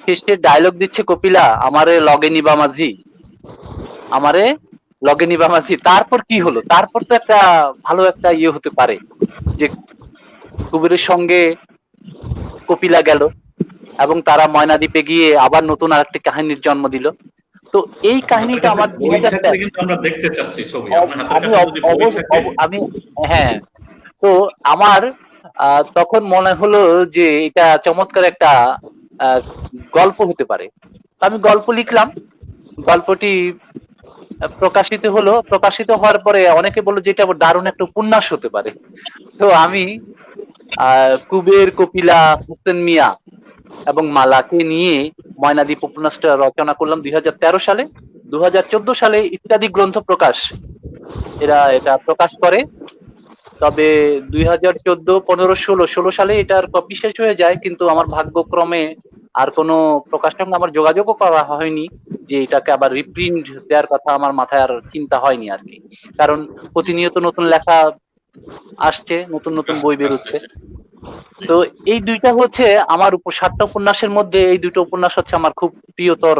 শেষে ডায়লগ দিচ্ছে কপিলা, আমারে লগে নিবা মাঝি। তারপর কি হলো? তারপর তো একটা ভালো একটা হতে পারে যে কুবেরের সঙ্গে কপিলা গেল, এবং তারা ময়নাদ্বীপে গিয়ে আবার নতুন আরেকটি কাহিনীর জন্ম দিল। তো এই কাহিনীটা আমার আমি হ্যাঁ, তো আমার তখন মনে হলো যে এটা চমৎকার একটা গল্প হতে পারে। আমি গল্প লিখলাম, গল্পটি প্রকাশিত হওয়ার পরে অনেকে বলল যে এটা দারুণ একটা উপন্যাস হতে পারে। তো আমি কুবের, কপিলা, হোসেন মিয়া এবং মালাকে নিয়ে ময়নাদ্বীপ উপন্যাসটা রচনা করলাম 2013 সালে। 2014 সালে ইত্যাদি গ্রন্থ প্রকাশ এটা প্রকাশ করে। তবে 2014, 15, 16 সালে এটার কপি শেষ হয়ে যায়, কিন্তু আমার ভাগ্যক্রমে আর কোনো প্রকাশের সঙ্গে আমার যোগাযোগও করা হয়নি যে এটাকে আবার রিপ্রিন্ট দেওয়ার কথা আমার মাথায় আর চিন্তা হয়নি আর কি। কারণ প্রতিনিয়ত নতুন লেখা আসছে, নতুন বই বেরোচ্ছে। তো এই দুইটা হচ্ছে আমার 7টা উপন্যাসের মধ্যে এই দুটো উপন্যাস হচ্ছে আমার খুব প্রিয়তর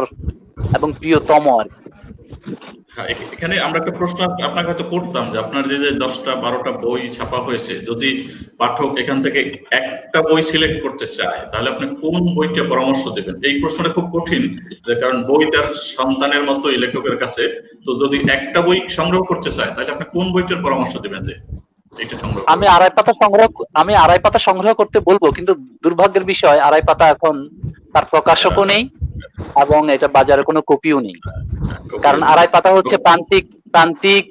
এবং প্রিয়তম আর কি। হ্যাঁ, এখানে আমরা একটা প্রশ্ন আপনাকে হয়তো করতাম যে আপনার যে 10টা 12টা বই ছাপা হয়েছে, যদি পাঠক এখান থেকে একটা বই সিলেক্ট করতে চায় তাহলে আপনি কোন বইটা পরামর্শ দেবেন? এই প্রশ্নটা খুব কঠিন, কারণ বই তার সন্তানের মতোই লেখকের কাছে। তো যদি একটা বই সংগ্রহ করতে চায় তাহলে আপনি কোন বইটার পরামর্শ দেবেন যে এটা সংগ্রহ? আমি আড়াই পাতা সংগ্রহ করতে বলবো, কিন্তু দুর্ভাগ্যের বিষয় আড়াই পাতা এখন তার প্রকাশকও নেই এবং এটা বাজারে কোনো কপিও নেই। কারণ আড়াই পাতা হচ্ছে প্রান্তিক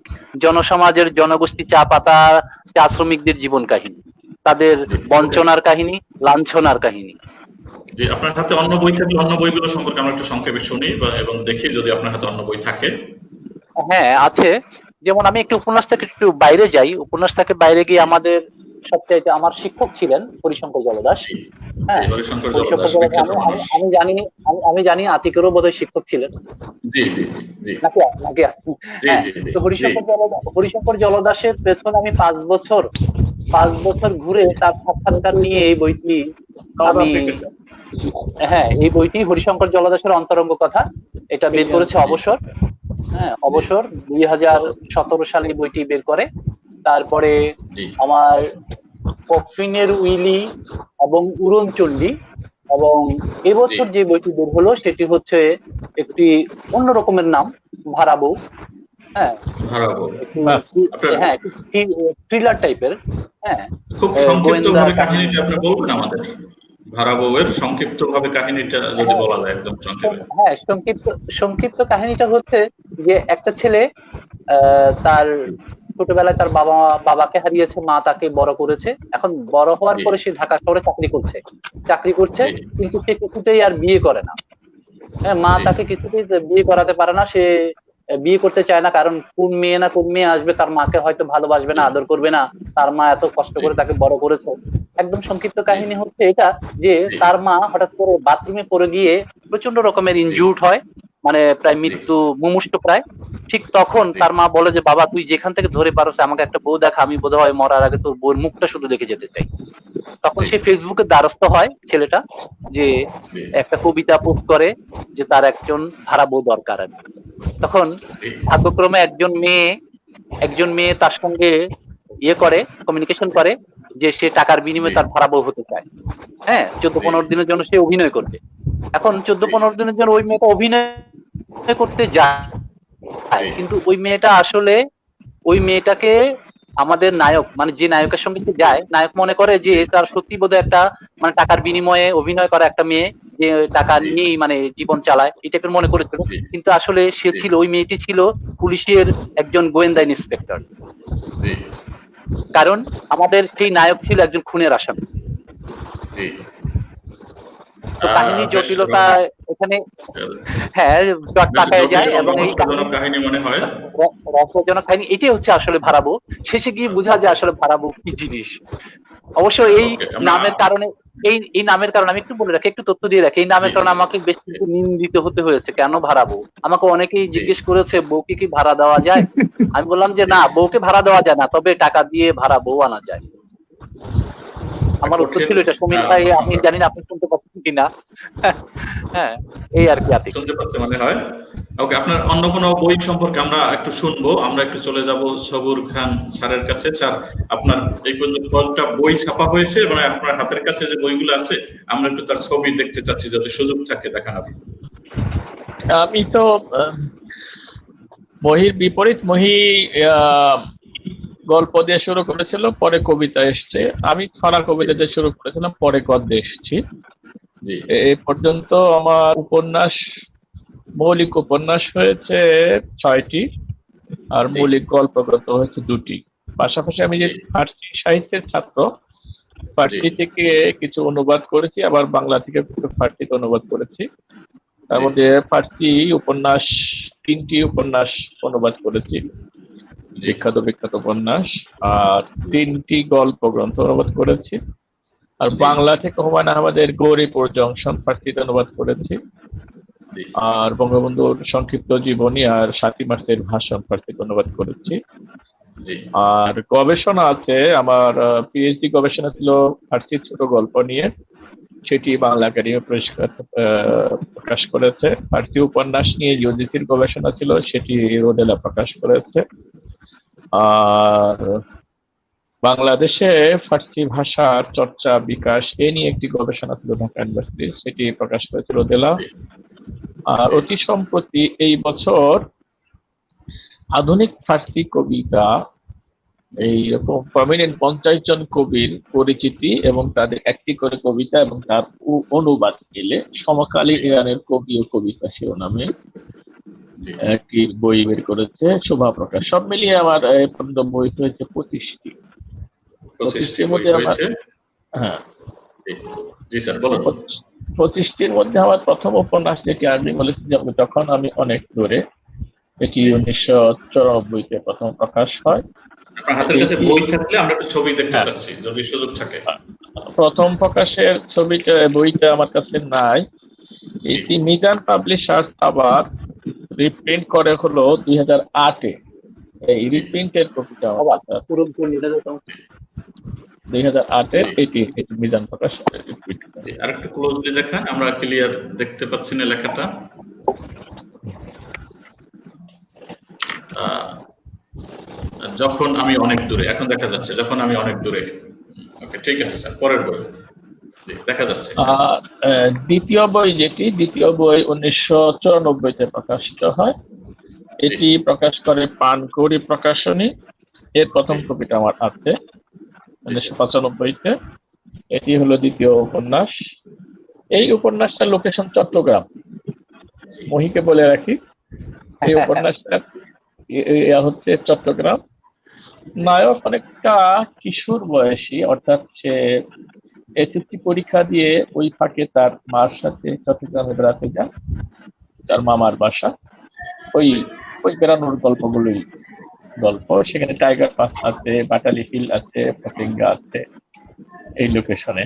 জনসমাজের জনগোষ্ঠী চা শ্রমিকদের জীবন কাহিনী, তাদের বঞ্চনার কাহিনী, লাঞ্ছনার কাহিনী। যে আপনার হাতে অন্য বই থাকলে অন্য বইগুলো সম্পর্কে আমরা একটু সংক্ষেপে শুনি এবং দেখি যদি আপনার হাতে অন্য বই থাকে। হ্যাঁ আছে, যেমন আমি একটু উপন্যাস থেকে একটু বাইরে যাই। উপন্যাস থেকে বাইরে গিয়ে আমাদের সবচাইতে আমার শিক্ষক ছিলেন হরিশঙ্কর জলদাস। হ্যাঁ, আমি জানি আতিকেরও বোধহয় শিক্ষক ছিলেন। তো হরিশঙ্কর জলদাসের পেছনে আমি 5 বছর ঘুরে তার সাক্ষাৎকার নিয়ে এই বইটি এই বইটি হরিশঙ্কর জলদাসের অন্তরঙ্গ কথা, এটা বের করেছে অবসর। হ্যাঁ, অবসর 2017 সালে বইটি বের করে। তারপরে আমার কফিনের উইলি এবং উড়নচণ্ডী, এবং এবছর যে বইটি বের হলো সেটি হচ্ছে একটি অন্য রকমের নাম, ভাড়া বউ। হ্যাঁ, থ্রিলার টাইপের। হ্যাঁ, খুব সংক্ষিপ্তভাবে কাহিনীটা আপনি বলবেন আমাদের? ভাড়া বউয়ের সংক্ষিপ্তভাবে কাহিনীটা যদি বলা যায় একদম সংক্ষেপে। হ্যাঁ, সংক্ষিপ্ত কাহিনীটা হচ্ছে যে একটা ছেলে তার ছোটবেলায় তার বাবাকে হারিয়েছে, মা তাকে বড় করেছে। এখন বড় হওয়ার পরে সে ঢাকা শহরে চাকরি করছে, কিন্তু সে কিছুতেই আর বিয়ে করে না। হ্যাঁ, মা তাকে কিছুতেই বিয়ে করাতে পারে না, সে বিয়ে করতে চায় না, কারণ কোন মেয়ে আসবে তার মাকে হয়তো ভালোবাসবে না, আদর করবে না, তার মা এত কষ্ট করে তাকে বড় করেছে। একদম সংক্ষিপ্ত কাহিনী হচ্ছে এটা, যে তার মা হঠাৎ করে বাথরুমে পড়ে গিয়ে প্রচন্ড রকমের ইনজুর্ড হয়, মানে প্রায় মৃত্যু মুমূর্ষু প্রায়। ঠিক তখন তার মা বলে যে বাবা তুই যেখান থেকে ধরে পারছ আমাকে একটা বউ দেখা, আমি বোধহয় মরার আগে তোর বউর মুখটা শুধু দেখে যেতে চাই। তখন সে ফেসবুকে দ্বারস্থ হয় ছেলেটা, যে একটা কবিতা পোস্ট করে যে তার একজন ভাড়া বউ দরকার। তখন ভাগ্যক্রমে একজন মেয়ে তার সঙ্গে কমিউনিকেশন করে যে সে টাকার বিনিময়ে তার ভাড়া বউ হতে চায়। হ্যাঁ, 14-15 দিনের জন্য সে অভিনয় করবে। এখন 14-15 দিনের জন্য ওই মেয়েটা অভিনয় করতে যায়, কিন্তু ওই মেয়েটাকে আমাদের নায়ক, মানে যে নায়কের সঙ্গে সে যায়, নায়ক মনে করে যে তার সত্যি বোধহয় একটা মানে টাকার বিনিময়ে অভিনয় করা একটা মেয়ে, যে টাকা নিয়েই মানে জীবন চালায়, এই টাইপের মনে করেছিল। কিন্তু আসলে ওই মেয়েটি ছিল পুলিশের একজন গোয়েন্দা ইন্সপেক্টর। কারণ আমাদের সেই নায়ক ছিল একজন খুনের আসামি। কাহিনী জটিলতা এখানে তাকায় যায়, এবং এই কাহিনী মনে হয় রহস্যজনক কাহিনী। এটাই হচ্ছে আসলে ভাড়া বউ। শেষে গিয়ে বোঝা যায় আসলে ভাড়া বউ কি জিনিস। অবশ্য এই নামের কারণে আমি একটু বলে রাখি, একটু তথ্য দিয়ে রাখি, এই নামের কারণে আমাকে বেশ কিছু নিন্দিত হতে হয়েছে। কেন ভাড়া বউ? আমাকে অনেকেই জিজ্ঞেস করেছে বউকে কি ভাড়া দেওয়া যায়? আমি বললাম যে না, বউকে ভাড়া দেওয়া যায় না, তবে টাকা দিয়ে ভাড়া বউ আনা যায়। আমার উত্তর ছিল এটা। সমীর ভাই, আমি জানি না আপনি শুনতে পাচ্ছেন কিনা। হ্যাঁ, এই আর কি শুনতে পাচ্ছেন মনে হয়। ওকে, আপনার অন্য কোনো বই সম্পর্কে আমরা একটু শুনবো। আমরা একটু চলে যাব সবুর খান স্যারের কাছে। স্যার, আপনার এই পর্যন্ত কয়টা বই ছাপা হয়েছে, মানে আপনার হাতের কাছে যে বইগুলো আছে আমরা একটু তার ছবি দেখতে চাচ্ছি, যদি সুযোগ থাকে দেখানোর। আমি তো মহির বিপরীত, মহি গল্প দিয়ে শুরু করেছিল, পরে কবিতা এসছে। আমি খরা কবিতা দিয়ে শুরু করেছিলাম, পরে গদ্যে এসেছি। এ পর্যন্ত আমার মৌলিক উপন্যাস হয়েছে 6টি, আর মৌলিক গল্প হয়েছে 2টি। পাশাপাশি আমি যে ফার্সি সাহিত্যের ছাত্র, ফার্সি থেকে কিছু অনুবাদ করেছি, আবার বাংলা থেকে ফার্সিতে অনুবাদ করেছি। তার মধ্যে ফার্সি উপন্যাস 3টি উপন্যাস অনুবাদ করেছি, বিখ্যাত উপন্যাস, আর 3টি গল্প গ্রন্থ অনুবাদ করেছি। আর বাংলা থেকে হুমায়ুন আহমেদের গৌরীপুর জংশন ফার্সিতে অনুবাদ করেছি, আর বঙ্গবন্ধুর সংক্ষিপ্ত জীবনী আর 7ই মার্চের ভাষণ ফার্সিতে অনুবাদ করেছি। জি আর গবেষণা আছে আমার, পিএইচডি গবেষণা ছিল ফার্সি ছোট গল্প নিয়ে, সেটি বাংলা একাডেমি পুরস্কার প্রকাশ করেছে। ফার্সি উপন্যাস নিয়ে ইউজিসির গবেষণা ছিল, সেটি রোদেলা প্রকাশ করেছে। আর বাংলাদেশে ফার্সি ভাষার চর্চা বিকাশ এ নিয়ে একটি গবেষণা ছিল ঢাকা ইউনিভার্সিটি, সেটি প্রকাশ করেছে রোদেলা। আর অতি সম্প্রতি এই বছর আধুনিক ফার্সি কবিতা, এইরকম প্রমিনেন্ট 50 জন কবির পরিচিতি এবং তাদের একটি করে কবিতা এবং তার অনুবাদ মিলে সমকালীন ইরানের কবি ও কবিতা শিরোনামে একটি বই বের করেছে শোভা প্রকাশ। সব মিলিয়ে আমার এ পর্যন্ত বই হয়েছে 25টি। 25টির মধ্যে আমার, হ্যাঁ জি স্যার বলুন। 25টির মধ্যে আমার প্রথম উপন্যাস, যেটি আমি বলেছি তখন আমি অনেক দূরে, এটি 1994-তে প্রথম প্রকাশ হয়। আপনার হাতের কাছে বই থাকলে আমরা একটু ছবি দেখতে চাচ্ছি যদি সুযোগ থাকে। প্রথম প্রকাশের ছবিটা, বইটা আমার কাছে নাই। এটি মিজান পাবলিশার্স আবার রিপ্রিন্ট করে হলো 2008-এ। এই রিপ্রিন্টের কপিটা আমার কাছে 2008-এর, এটি মিজান প্রকাশ। আরেকটু ক্লোজলি দেখান, আমরা ক্লিয়ার দেখতে পাচ্ছি না লেখাটা। যখন আমি অনেক দূরে, এখন দেখা যাচ্ছে যখন আমি অনেক দূরে। ওকে ঠিক আছে স্যার, পরের বই দেখা যাচ্ছে। দ্বিতীয় বই, দ্বিতীয় বই 1994-তে প্রকাশিত হয়, এটি প্রকাশ করে পানকৌড়ি প্রকাশনী। এর প্রথম কপিটা আমার আছে 1995-তে। এটি হলো দ্বিতীয় উপন্যাস। এই উপন্যাসটার লোকেশন চট্টগ্রাম, মহিকে বলে রাখি। এই উপন্যাসটা হচ্ছে চট্টগ্রাম। নায়ক অনেকটা কিশোর বয়সী, অর্থাৎ সে এসএসসি পরীক্ষা দিয়ে ওই ফাঁকে তার মার সাথে চট্টগ্রামে বেড়াতে যায়, তার মামার বাসা। ওই বেড়ানোর গল্পগুলোই গল্প। সেখানে টাইগার পাস আছে, বাটালি হিল আছে, পতেঙ্গা আছে এই লোকেশনে।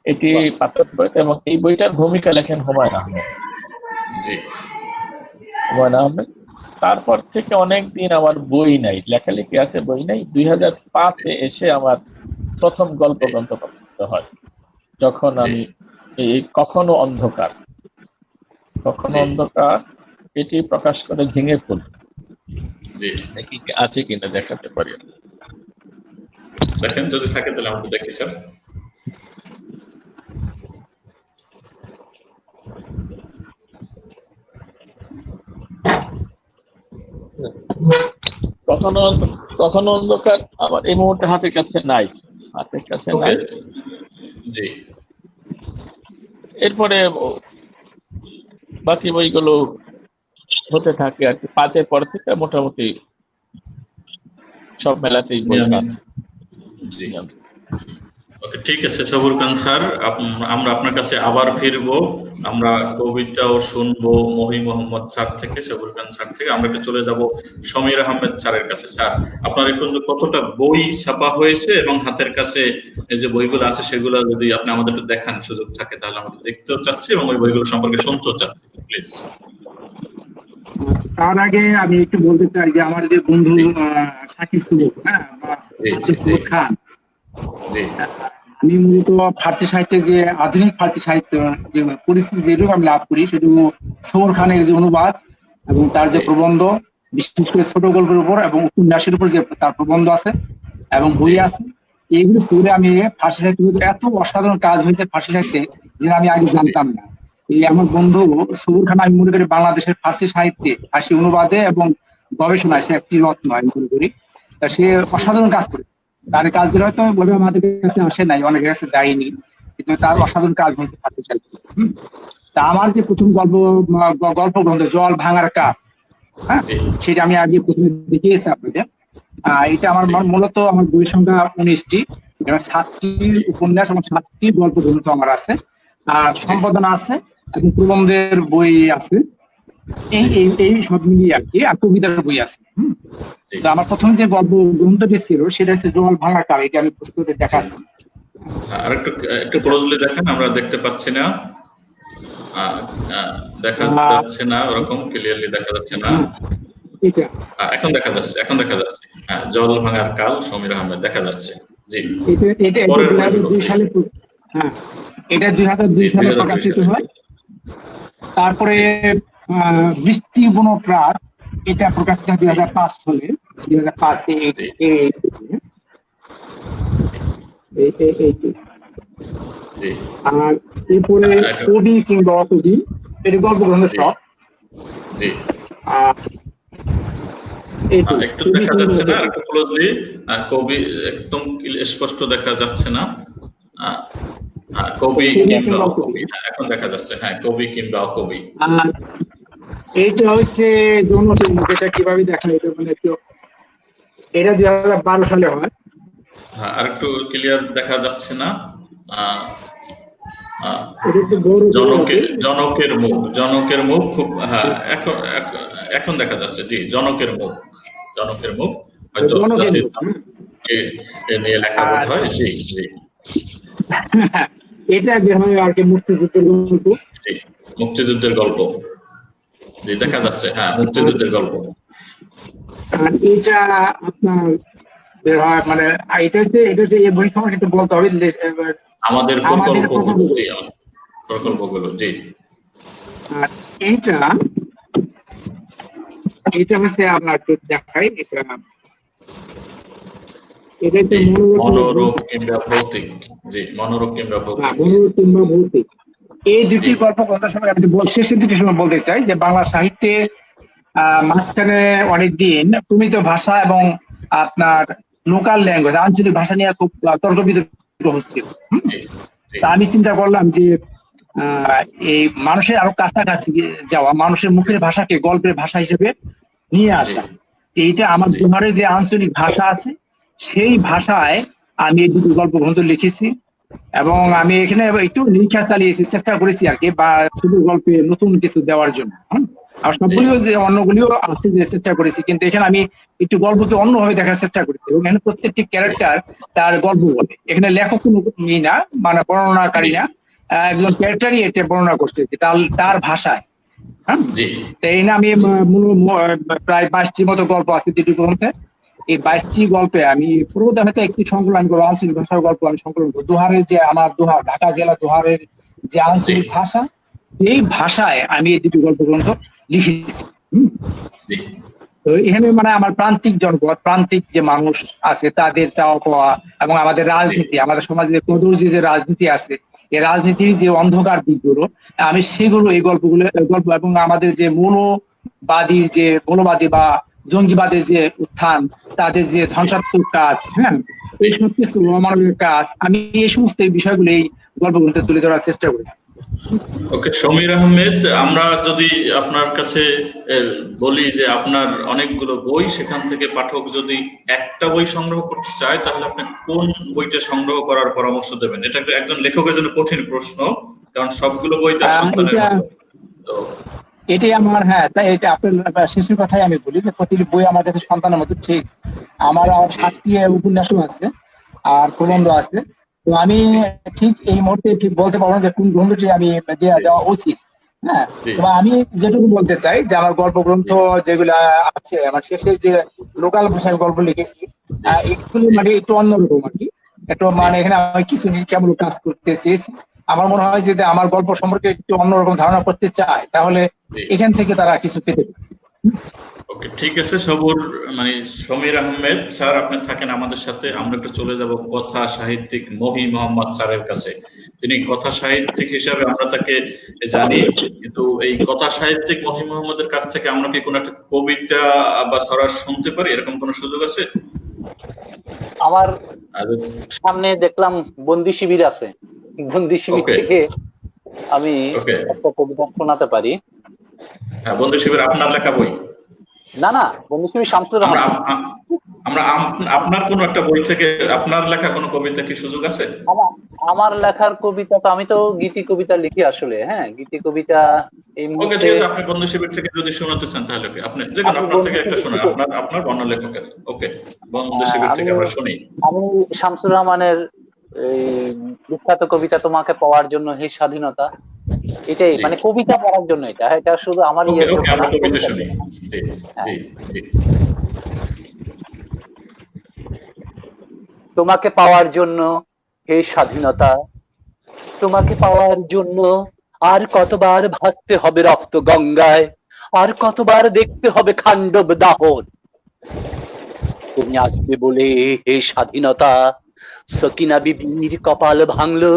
এটি পাঠক বই এবং এই বইটার ভূমিকা লেখেন হুমায়ুন আহমেদ। হুমায়ুন আহমেদ। তারপর থেকে অনেকদিন আমার বই নাই, লেখালেখি আছে, বই নাই। 2005-এ এসে আমার প্রথম গল্প গ্রন্থ প্রকাশিত হয়, যখন আমি এই কখনো অন্ধকার এটি প্রকাশ করে ঝিঙে ফুল। দেখি আছে কিনা দেখাতে পারি, দেখেন যদি থাকে তাহলে আমাকে দেখি স্যার। কখনো অন্ধকার আমার এই মুহূর্তে হাতের কাছে নাই। জি। এরপরে বাকি বইগুলো হতে থাকে আর কি। 5-এর পর থেকে মোটামুটি সব মেলাতেই বই। ওকে ঠিক আছে সবুর খান স্যার, আমরা আপনার কাছে আবার ফিরবো। আমরা কবিতাও শুনবো মহি মোহাম্মদ স্যার থেকে, সবুর খান স্যার থেকে। আমরা চলে যাব সমীর আহমেদ স্যারের কাছে। স্যার আপনার এখন কতটা বই ছাপা হয়েছে এবং হাতের কাছে এই যে বইগুলো আছে সেগুলো যদি আপনি আমাদের দেখান সুযোগ থাকে, তাহলে আমরা দেখতেও চাচ্ছি এবং ওই বইগুলো সম্পর্কে শুনতেও চাচ্ছি প্লিজ। তার আগে আমি একটু বলতে চাই যে আমার যে বন্ধু সাকিব সুলুক, খান, আমি মূলত ফার্সি সাহিত্যে যে আধুনিক ফার্সি সাহিত্য যে পরিস্থিতি যেটুকু আমি লাভ করি সেটুকু সবুর খানের যে অনুবাদ এবং তার যে প্রবন্ধ, বিশেষ করে ছোট গল্পের উপর এবং উপন্যাসের উপর যে তার প্রবন্ধ আছে এবং বই আছে, এইগুলো পড়ে আমি ফার্সি সাহিত্যে এত অসাধারণ কাজ হয়েছে ফার্সি সাহিত্যে যেটা আমি আগে জানতাম না। এই আমার বন্ধু সবুর খান আমি মনে করি বাংলাদেশের ফার্সি সাহিত্যে, ফার্সি অনুবাদে এবং গবেষণায় সে একটি রত্ন আমি মনে করি। তা সে অসাধারণ কাজ করে। তার কাজগুলো হয়তো বলে আমাদের কাছে আসে নাই, অনেকের কাছে যায়নি, কিন্তু তার অসাধারণ কাজ হয়েছে ফার্সি সাহিত্যে। তা আমার যে প্রথম গল্প গ্রন্থ জল ভাঙার কাপ, হ্যাঁ, সেটা আমি আগে প্রথমে দেখিয়েছি আপনাদের। এটা আমার মূলত আমার বই সংখ্যা 19টি, 7টি উপন্যাস এবং 7টি গল্প গ্রন্থ আমার আছে, আর সম্পাদনা আছে এবং প্রবন্ধের বই আছে, এই সব মিলিয়ে আর কি, আর কবিতার বই আছে। তো আমার প্রথম যে গল্প গ্রন্থটি ছিল সেটা হচ্ছে জল ভাঙা কাল, এটা আমি পুস্তকে দেখাচ্ছি। আর একটু ক্লোজলি দেখেন, আমরা দেখতে পাচ্ছি না, দেখা যাচ্ছে না, ওরকম ক্লিয়ারলি দেখা যাচ্ছে না। এখন দেখা যাচ্ছে। হ্যাঁ, জল ভাঙার কাল, সমীর আহমেদ দেখা যাচ্ছে। জি, এটা পরের 2002 সালে, হ্যাঁ এটা 2002 সালে প্রকাশিত হয়। তারপরে বৃষ্টি বনট রাত, এটা প্রকাশিত হয় 2005 সালে, 2005-এ। আর এরপরে কবি কিংবা অকবি, এর গল্প গ্রন্থ সব। জি, একটু দেখা যাচ্ছে না, একটু ক্লোজলি, কবি একদম স্পষ্ট দেখা যাচ্ছে না। কবি কিংবা অকবি, এখন দেখা যাচ্ছে। হ্যাঁ, কবি কিংবা অকবি। এইটা হচ্ছে জনফিল্ম, যেটা কিভাবে দেখা, এটা মানে একটু, এটা 2012 সালে হয়। হ্যাঁ, আর একটু ক্লিয়ার দেখা যাচ্ছে না। জনকের মুখ খুব, হ্যাঁ এখন দেখা যাচ্ছে। জি, জনকের মুখ হয়তো জাতির নিয়ে লেখা বোধ হয়। জি জি, এটা বের হয় আর কি মুক্তিযুদ্ধের গল্প। জি, মুক্তিযুদ্ধের গল্প। জি, দেখা যাচ্ছে। হ্যাঁ, মুক্তিযুদ্ধের গল্প। আর এটা আপনার বের হয়, মানে এটা হচ্ছে এই বই সম্পর্কে একটু বলতে হবে। আমাদের প্রকল্পগুলো। জি, প্রকল্পগুলো। জি, আর এটা হচ্ছে আপনার দেখাই, এটা হচ্ছে মনোরোগ কিংবা ভৌতিক। জি, মনোরোগ কিংবা ভৌতিক। এই দুটি গল্প কথার সময় আমি শেষের দুটি সময় বলতে চাই যে বাংলা সাহিত্যে মাঝখানে অনেকদিন প্রমিত ভাষা এবং আপনার লোকাল ল্যাঙ্গুয়েজ, আঞ্চলিক ভাষা নিয়ে খুব তর্ক বিতর্ক হচ্ছিল। তা আমি চিন্তা করলাম যে এই মানুষের আরো কাছাকাছি যাওয়া, মানুষের মুখের ভাষাকে গল্পের ভাষা হিসেবে নিয়ে আসা। এইটা আমার দুহারে যে আঞ্চলিক ভাষা আছে, সেই ভাষায় আমি এই দুটি গল্প গ্রন্থ লিখেছি, এবং আমি এখানে একটু লিখা চালিয়েছি, চেষ্টা করেছি আর কি, বা শুধু গল্পে নতুন কিছু দেওয়ার জন্য। আর সবগুলিও যে অন্যগুলিও আছে যে চেষ্টা করেছি, কিন্তু এখানে আমি একটু গল্পকে অন্যভাবে দেখার চেষ্টা করেছি, এবং এখানে প্রত্যেকটি ক্যারেক্টার তার গল্প বলে। এখানে লেখক কোনো না, মানে বর্ণনাকারী না, একজন ক্যারেক্টারই এটা বর্ণনা করছে তার ভাষায়। হ্যাঁ, এই না আমি প্রায় 22টির মতো গল্প আছে দুটি গ্রন্থে। এই 22টি গল্পে আমি পূর্বতে হয়তো একটি সংকলন করবো, আঞ্চলিক ভাষার গল্প আমি সংকলন করবো। দোহারের যে আমার দোহার, ঢাকা জেলা দোহারের যে আঞ্চলিক ভাষা, এই ভাষায় আমি এই দুটি গল্প গ্রন্থ লিখেছি। তো এখানে মানে আমার প্রান্তিক জনপদ, প্রান্তিক যে মানুষ আছে তাদের চাওয়া পাওয়া, এবং আমাদের রাজনীতি, আমাদের সমাজে কদর্য যে রাজনীতি আছে, এই রাজনীতির যে অন্ধকার দিকগুলো, আমি সেগুলো এই গল্প এবং আমাদের যে মৌলবাদী বা জঙ্গিবাদের যে উত্থান, তাদের যে ধ্বংসাত্মক কাজ, হ্যাঁ, এই সব কিছু অমানবিক কাজ, আমি এই সমস্ত বিষয়গুলো এই গল্প গ্রন্থে তুলে ধরার চেষ্টা করেছি। ওকে, সমীর আহমেদ, আমরা যদি আপনার কাছে বলি যে আপনার অনেকগুলো বই, সেখান থেকে পাঠক যদি একটা বই সংগ্রহ করতে চায়, তাহলে আপনি কোন বইটা সংগ্রহ করার পরামর্শ দেবেন? এটা একজন লেখকের জন্য কঠিন প্রশ্ন, কারণ সবগুলো বই তার সন্তানের মতো। তো এটাই আমার, হ্যাঁ, তাই এটা আপনার শেষের কথাই আমি বলি যে প্রতিটি বই আমার কাছে সন্তানের মতো। ঠিক, আমার 7টি উপন্যাসও আছে আর প্রবন্ধ আছে। তো আমি ঠিক এই মুহূর্তে ঠিক বলতে পারবো না যে কোন গ্রন্থটি আমি দেওয়া উচিত। হ্যাঁ, তো আমি যেটুকু বলতে চাই যে আমার গল্প গ্রন্থ যেগুলা আছে, আমার শেষের যে লোকাল ভাষায় গল্প লিখেছি, এগুলি মানে একটু অন্যরকম আর কি, একটু মানে এখানে আমি কিছু কেমন কাজ করতে চেয়েছি। আমার মনে হয় যদি আমার গল্প সম্পর্কে একটু অন্যরকম ধারণা করতে চায়, তাহলে এখান থেকে তারা কিছু পেতে পারে। ওকে, ঠিক আছে সবুর, মানে সমীর আহমেদ স্যার, আপনি থাকেন আমাদের সাথে। আমরা একটু চলে যাব কথা সাহিত্যিক মহি মোহাম্মদ স্যারের কাছে। তিনি কথা সাহিত্যিক হিসাবে আমরা তাকে জানি, কিন্তু এই কথা সাহিত্যিক মহি মোহাম্মদের কাছ থেকে আমরা কি কোনো একটা কবিতা বা ছড়া শুনতে পারি? এরকম কোনো সুযোগ আছে? আমার সামনে দেখলাম বন্দি শিবির আছে, বন্দি শিবির থেকে আমি একটা কবিতা শোনাতে পারি। হ্যাঁ, বন্দি শিবির আপনার লেখা বই? না না, বন্দি শিবির শামসুর রহমান। আমরা আপনার কোন একটা বই থেকে আপনার লেখা কোনো কবিতা কি সুযোগ আছে? আমার লেখার কবিতা তো, আমি তো গীতি কবিতা লিখি আসলে। হ্যাঁ, গীতি কবিতা এই মুহূর্তে। ওকে, ঠিক আছে, আপনি বন্ধু শিবির থেকে যদি শোনাতে চান তাহলে আপনি যে কোনো আপনার থেকে একটা শোনান, আপনার বর্ণ লেখকের। ওকে, বন্ধু শিবির থেকে আমরা শুনি। আমি শামসুর রহমানের এই বিখ্যাত কবিতা তোমাকে পাওয়ার জন্য হে স্বাধীনতা, এটাই মানে কবিতা পড়ার জন্য। এটা শুধু আমার ওকে, আমরা কবিতা শুনি। জি জি জি। তোমাকে পাওয়ার জন্য হে স্বাধীনতা, তোমাকে পাওয়ার জন্য আর কতবার ভাসতে হবে রক্ত গঙ্গায়, আর কতবার দেখতে হবে খান্ডব দাহন। তুমি আসবে বলে হে স্বাধীনতা, সকিনা বিবির কপাল ভাঙলো,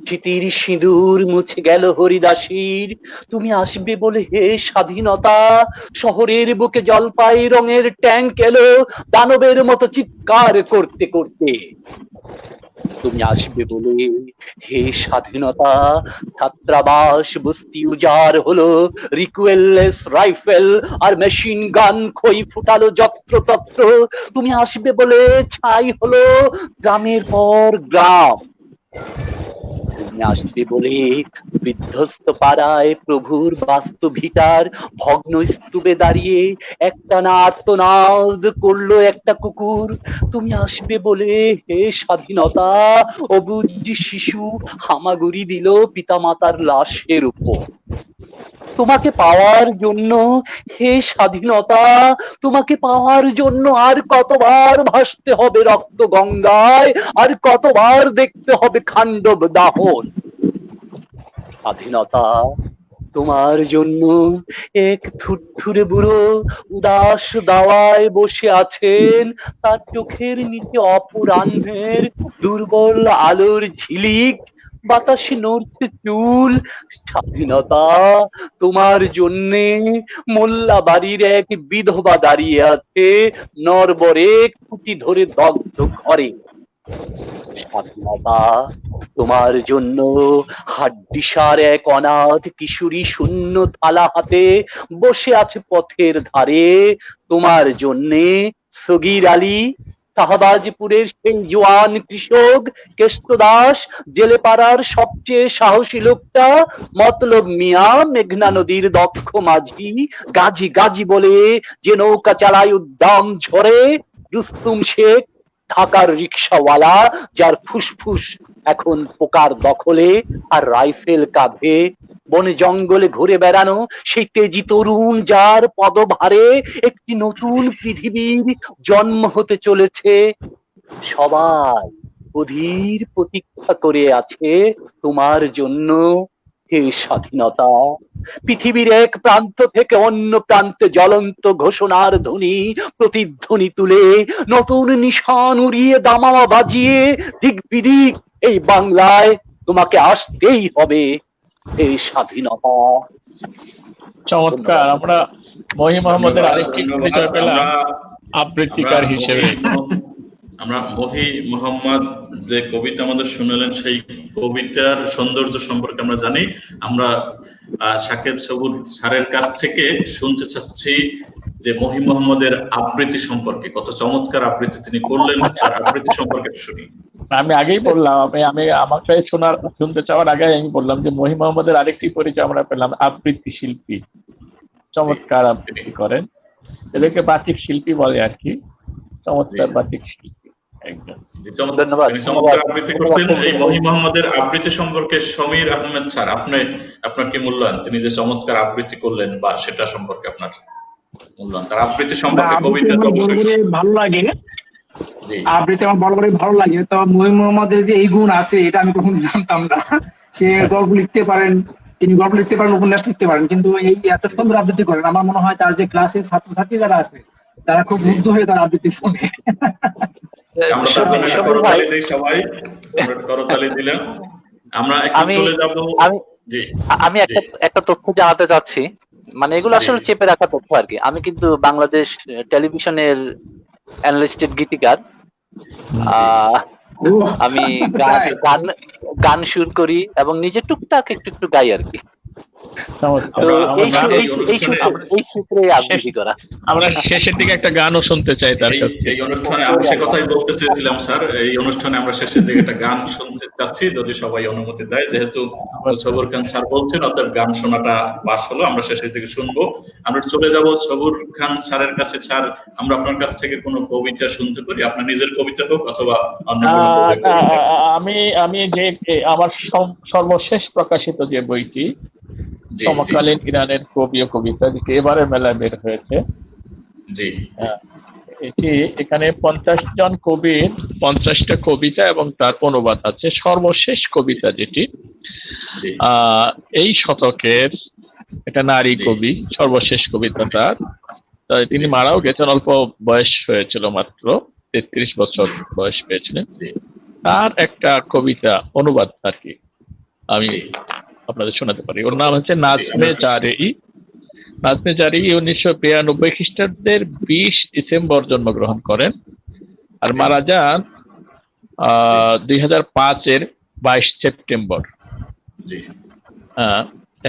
স্মৃতির সিঁদুর মুছে গেল হরিদাসীর। তুমি আসবে বলে হে স্বাধীনতা, শহরের বুকে জলপাই রঙের ট্যাঙ্ক এলো দানবের মতো চিৎকার করতে করতে। তুমি আসবে বলে হে স্বাধীনতা, ছাত্রাবাস বস্তি উজাড় হলো, রিকুয়েললেস রাইফেল আর মেশিন গান খই ফুটালো যত্রতত্র। তুমি আসবে বলে ছাই হলো গ্রামের পর গ্রাম। তুমি আসবে বলে বিধ্বস্ত পাড়ায় প্রভুর বাস্তু ভিটার ভগ্ন স্তূপে দাঁড়িয়ে একটানা আর্তনাদ করলো একটা কুকুর। তুমি আসবে বলে হে স্বাধীনতা, অবুঝ শিশু হামাগুড়ি দিল পিতামাতার লাশের উপর। তোমাকে পাওয়ার জন্য হে স্বাধীনতা, তোমাকে পাওয়ার জন্য আর কতবার ভাসতে হবে রক্ত গঙ্গায়, আর কতবার দেখতে হবে খান্ডব দাহন। স্বাধীনতা, তোমার জন্য এক থুরথুরে বুড়ো উদাস দাওয়ায় বসে আছেন, তার চোখের নিচে অপরাহ্নের দুর্বল আলোর ঝিলিক, বাতাসে নড়ছে চুল। স্বাধীনতা, তোমার জন্যে মোল্লা বাড়ির এক বিধবা দাঁড়িয়ে আছে নরবরে খুঁটি ধরে দগ্ধ ঘরে। স্বাধীনতা, তোমার জন্য হাড্ডিসার এক অনাথ কিশোরী শূন্য থালা হাতে বসে আছে পথের ধারে। তোমার জন্যে সগির আলী, শাহবাজপুরের সেই জোয়ান কৃষক, কেষ্টদাস, জেলেপাড়ার সবচেয়ে সাহসী লোকটা, মতলব মিয়া মেঘনা নদীর দক্ষ মাঝি, গাজী গাজী বলে যে নৌকা চালায় উদ্দাম ঝরে, রুস্তুম শেখ ঢাকার রিক্সাওয়ালা, যার ফুসফুস এখন পোকার দখলে আর রাইফেল কাঁধে, বনে জঙ্গলে ঘুরে বেড়ানো সেই তেজি তরুণ, যার পদভারে একটি নতুন পৃথিবীর জন্ম হতে চলেছে। সবাই অধীর প্রতীক্ষা করে আছে তোমার জন্য হে স্বাধীনতা। পৃথিবীর এক প্রান্ত থেকে অন্য প্রান্তে জ্বলন্ত ঘোষণার ধ্বনি প্রতিধ্বনি তুলে নতুন নিশান উড়িয়ে দামামা বাজিয়ে দিক বিদিক এই বাংলায় তোমাকে আসতেই হবে হে স্বাধীনতা। চমৎকার। আমরা মহি মোহাম্মদের আরেকটি পরিচয় পেলাম আবৃত্তিকার হিসেবে। আমরা মহি মোহাম্মদ যে কবিতা আমাদের শুনালেন সেই কবিতার সৌন্দর্য সম্পর্কে আমরা জানি। আমরা সাকেব সবুর স্যারের কাছ থেকে শুনতে চাচ্ছি যে মহি মোহাম্মদের আবৃত্তি সম্পর্কে, কত চমৎকার আবৃত্তি তিনি করলেন, তার আবৃত্তি সম্পর্কে শুনি। আমি আগেই বললাম, আমি আমাকে শুনতে চাওয়ার আগে আমি বললাম যে মহি মোহাম্মদের আরেকটি পরিচয় আমরা পেলাম, আবৃত্তি শিল্পী। চমৎকার আবৃত্তি করেন, এদেরকে বাচিক শিল্পী বলে আর কি। চমৎকার বাচিক শিল্পী একদম। ধন্যবাদ। চমৎকার আবৃত্তি করছেন। এই মহি মোহাম্মদের আবৃত্তি সম্পর্কে সমীর আহমেদ স্যার, আপনার কি মূল্যায়ন? তিনি যে চমৎকার আবৃত্তি করলেন বা সেটা সম্পর্কে আপনার মূল্যায়ন? তার আবৃত্তি সম্পর্কে কবিতা তো অবশ্যই ভালো লাগে, আবৃত্তি আমার বড় করে ভালো লাগে। তো মহি মোহাম্মদের যে এই গুণ আছে এটা আমি কখনো জানতাম না। সে গল্প লিখতে পারেন, তিনি গল্প লিখতে পারেন, উপন্যাস লিখতে পারেন, কিন্তু এই এত সুন্দর আবৃত্তি করেন। আমার মনে হয় তার যে ক্লাসের ছাত্রছাত্রী যারা আছে তারা খুব মুগ্ধ হয়ে তার আবৃত্তি শুনে। আমি একটা তথ্য জানাতে চাচ্ছি, মানে এগুলো আসলে চেপে রাখা তথ্য আর কি। আমি কিন্তু বাংলাদেশ টেলিভিশনের অ্যানালিস্টেড গীতিকার। আমি গান সুর করি এবং নিজে টুকটাক একটু একটু গাই আর কি। আমরা শেষের দিকে একটা গানও শুনতে চাই তার কাছে। এই অনুষ্ঠানে আমি সে কথাই বলতে চেয়েছিলাম স্যার, এই অনুষ্ঠানে আমরা শেষের দিকে একটা গান শুনতে চাচ্ছি যদি সবাই অনুমতি দেয়। যেহেতু সবুর খান স্যার বলছেন অতএব গান শোনাটা পাস হলো, আমরা শেষের দিকে শুনবো। আমরা চলে যাব সবুর খান স্যারের কাছে। স্যার, আমরা আপনার কাছ থেকে কোনো কবিতা শুনতে পারি? আপনার নিজের কবিতা হোক অথবা অন্য কোনো কবিতা। আমি যে আমার সর্বশেষ প্রকাশিত যে বইটি সমকালীন ইরানের কবি ও কবিতা, যেটি এবারে মেলায় বের হয়েছে, এটি এখানে 50 জন কবির 50টা কবিতা এবং তার অনুবাদ আছে। সর্বশেষ কবিতা যেটি জি এই শতকের, এটা নারী জি কবি, সর্বশেষ কবিতা তার। তিনি জি মারাও গেছেন, অল্প বয়স হয়েছিল, মাত্র 33 বছর বয়স পেয়েছিলেন। জি তার একটা কবিতা অনুবাদ আর কি আমি জি আপনাদের শোনাতে পারি। ওর নাম হচ্ছে জি, নাজমে আমরা জারেই। নাজমে জারেই 1992 খ্রিস্টাব্দের 20 ডিসেম্বর জন্মগ্রহণ করেন আর জি মারা যান জি 2005-এর 22 সেপ্টেম্বর। জি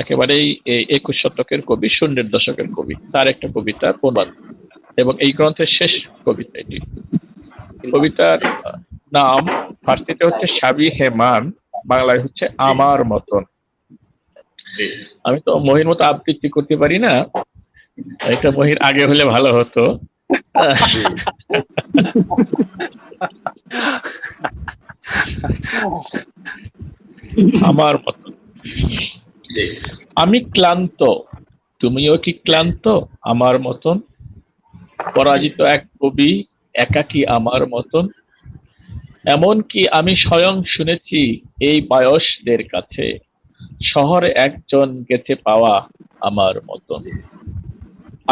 একেবারেই 21 শতকের কবি, শূন্যের দশকের কবি। তার একটা কবিতার অনুবাদ এবং এই গ্রন্থের শেষ কবিতা এটি। কবিতার নাম ফার্সিতে হচ্ছে শাবি হেমান, বাংলায় হচ্ছে আমার মতন। জি আমি তো মহির মতো আবৃত্তি করতে পারি না, এটা মহির আগে হলে ভালো হতো। জি আমার মতন। জি আমি ক্লান্ত, তুমিও কি ক্লান্ত আমার মতন? পরাজিত এক কবি, একাকী আমার মতন। এমনকি আমি স্বয়ং শুনেছি এই বয়সদের কাছে, শহরে একজন গেছে পাওয়া আমার মতন।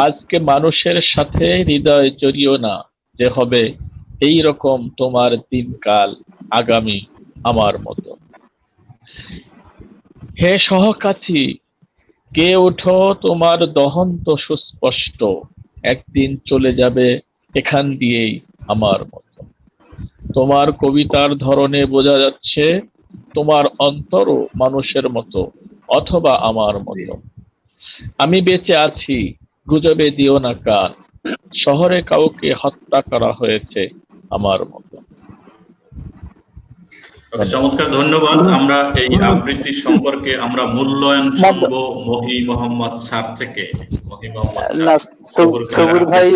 আজকে মানুষের সাথে হৃদয় জড়িও না, যে হবে এই রকম তোমার দিনকাল আগামী আমার মতো। হে সহকাছি, কে ওঠো তোমার দহন্ত সুস্পষ্ট, একদিন চলে যাবে এখান দিয়েই আমার মতো। তোমার কবিতার ধরনে বোঝা যাচ্ছে তোমার অন্তরও মানুষের মতো, অথবা আমার মতো। আমি বেঁচে আছি, গুজবে দিও না কান, শহরে কাউকে হত্যা করা হয়েছে আমার মতো। চমৎকার, ধন্যবাদ। আমরা এই আবৃত্তি সম্পর্কে আমরা মূল্যায়ন শুনবো মহি মোহাম্মদ স্যার থেকে। মহি মোহাম্মদ স্যার সবুর ভাই,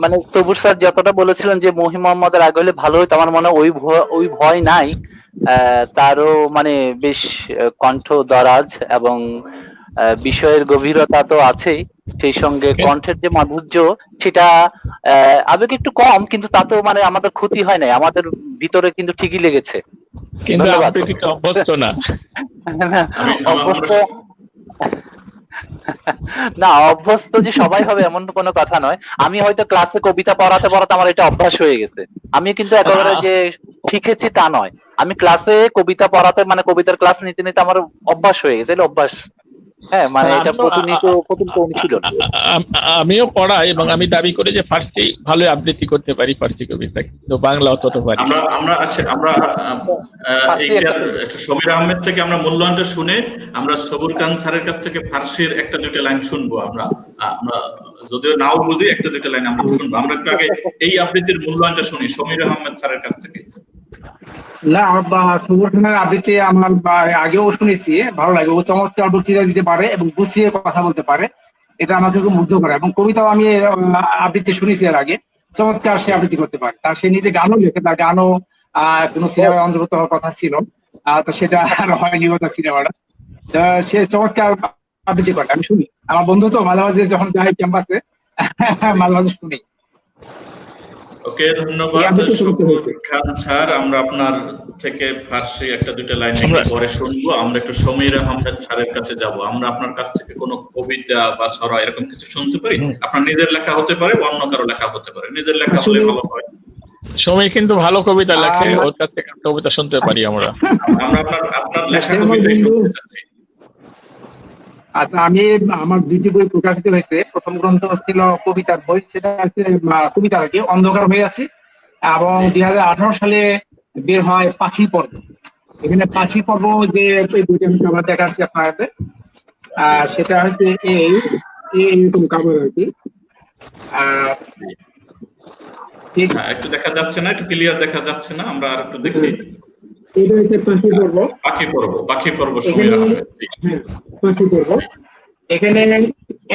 মানে সবুর স্যার যতটা বলেছিলেন যে মহি মোহাম্মদের আগে হলে ভালো হতো, আমার মনে হয় ওই ভয় নাই। তারও মানে বেশ কণ্ঠ দরাজ এবং বিষয়ের গভীরতা তো আছেই, সেই সঙ্গে কণ্ঠের যে মাধুর্য সেটা আবেগ একটু কম, কিন্তু তাতেও মানে আমাদের ক্ষতি হয় নাই, আমাদের ভিতরে কিন্তু ঠিকই লেগেছে। কিন্তু আবৃত্তিতে অভ্যস্ত না, অভ্যস্ত না, অভ্যস্ত যে সবাই হবে এমন কোনো কথা নয়। আমি হয়তো ক্লাসে কবিতা পড়াতে পড়াতে আমার এটা অভ্যাস হয়ে গেছে। আমি কিন্তু একেবারে যে শিখেছি তা নয়, আমি ক্লাসে কবিতা পড়াতে মানে কবিতার ক্লাস নিতে নিতে আমার অভ্যাস হয়ে গেছে, এটা অভ্যাস। হ্যাঁ, মানে এটা প্রথম অনুশীলন। আমিও পড়াই এবং আমি দাবি করি যে ফার্সি ভালো আবৃত্তি করতে পারি, ফার্সি কবিতা, কিন্তু বাংলা অতটা পারি। আমরা একটু সমীর আহমেদ থেকে আমরা মূল্যায়নটা শুনে আমরা সবুর খান স্যারের কাছ থেকে ফার্সির একটা দুইটা লাইন শুনবো। আমরা যদিও নাও বুঝি, একটা দুইটা লাইন আমরা শুনবো। আমরা একটু আগে এই আবৃত্তির মূল্যায়নটা শুনি সমীর আহমেদ স্যারের কাছ থেকে। না, সবুর খানের আবৃত্তি আমার আগেও শুনেছি, ভালো লাগে। ও চমৎকার বক্তৃতা দিতে পারে এবং গুছিয়ে কথা বলতে পারে, এটা আমাকে খুব মুগ্ধ করে। এবং কবিতাও আমি আবৃত্তি শুনেছি এর আগে, চমৎকার সে আবৃত্তি করতে পারে। তার সে নিজে গানও লেখে, তার গানও কোনো সিনেমায় অন্তর্ভুক্ত হওয়ার কথা ছিল, তো সেটা আর হয়নি ওটা সিনেমাটা। সে চমৎকার আবৃত্তি করে, আমি শুনি। আমার বন্ধু তো মাঝে মাঝে যখন যাই ক্যাম্পাসে মাঝে মাঝে শুনি। ওকে, ধন্যবাদ সবুর খান স্যার। আমরা আপনার থেকে ফার্সি একটা দুইটা লাইন পরে শুনবো। আমরা একটু সমীর আহমেদ স্যারের কাছে যাব। আমরা আপনার কাছ থেকে কোনো কবিতা বা ছড়া এরকম কিছু শুনতে পারি? আপনার নিজের লেখা হতে পারে, অন্য কারো লেখা হতে পারে। নিজের লেখা হলে ভালো হয়। সমীর কিন্তু ভালো কবিতা লেখে, ওর কাছ থেকে কবিতা শুনতে পারি আমরা। আপনার লেখা কবিতাই শুনতে চাচ্ছি। আচ্ছা, আমি আমার দুইটি বই প্রকাশিত হয়েছে। প্রথম গ্রন্থ ছিল কবিতার বই, সেটা হচ্ছে কবিতা আর কি, অন্ধকার হয়ে আছে। এবং 2018 সালে বের হয় পাখি পর্ব। এখানে পাখি পর্ব যে বইটা আমি কাভার দেখাচ্ছি আপনাদের, সেটা হচ্ছে এইরকম কাভার আর কি। একটু দেখা যাচ্ছে না, একটু ক্লিয়ার দেখা যাচ্ছে না, আমরা আর একটু দেখি। এটা হচ্ছে পাখি পর্ব সমীর আহমেদ। পাখি পর্ব, এখানে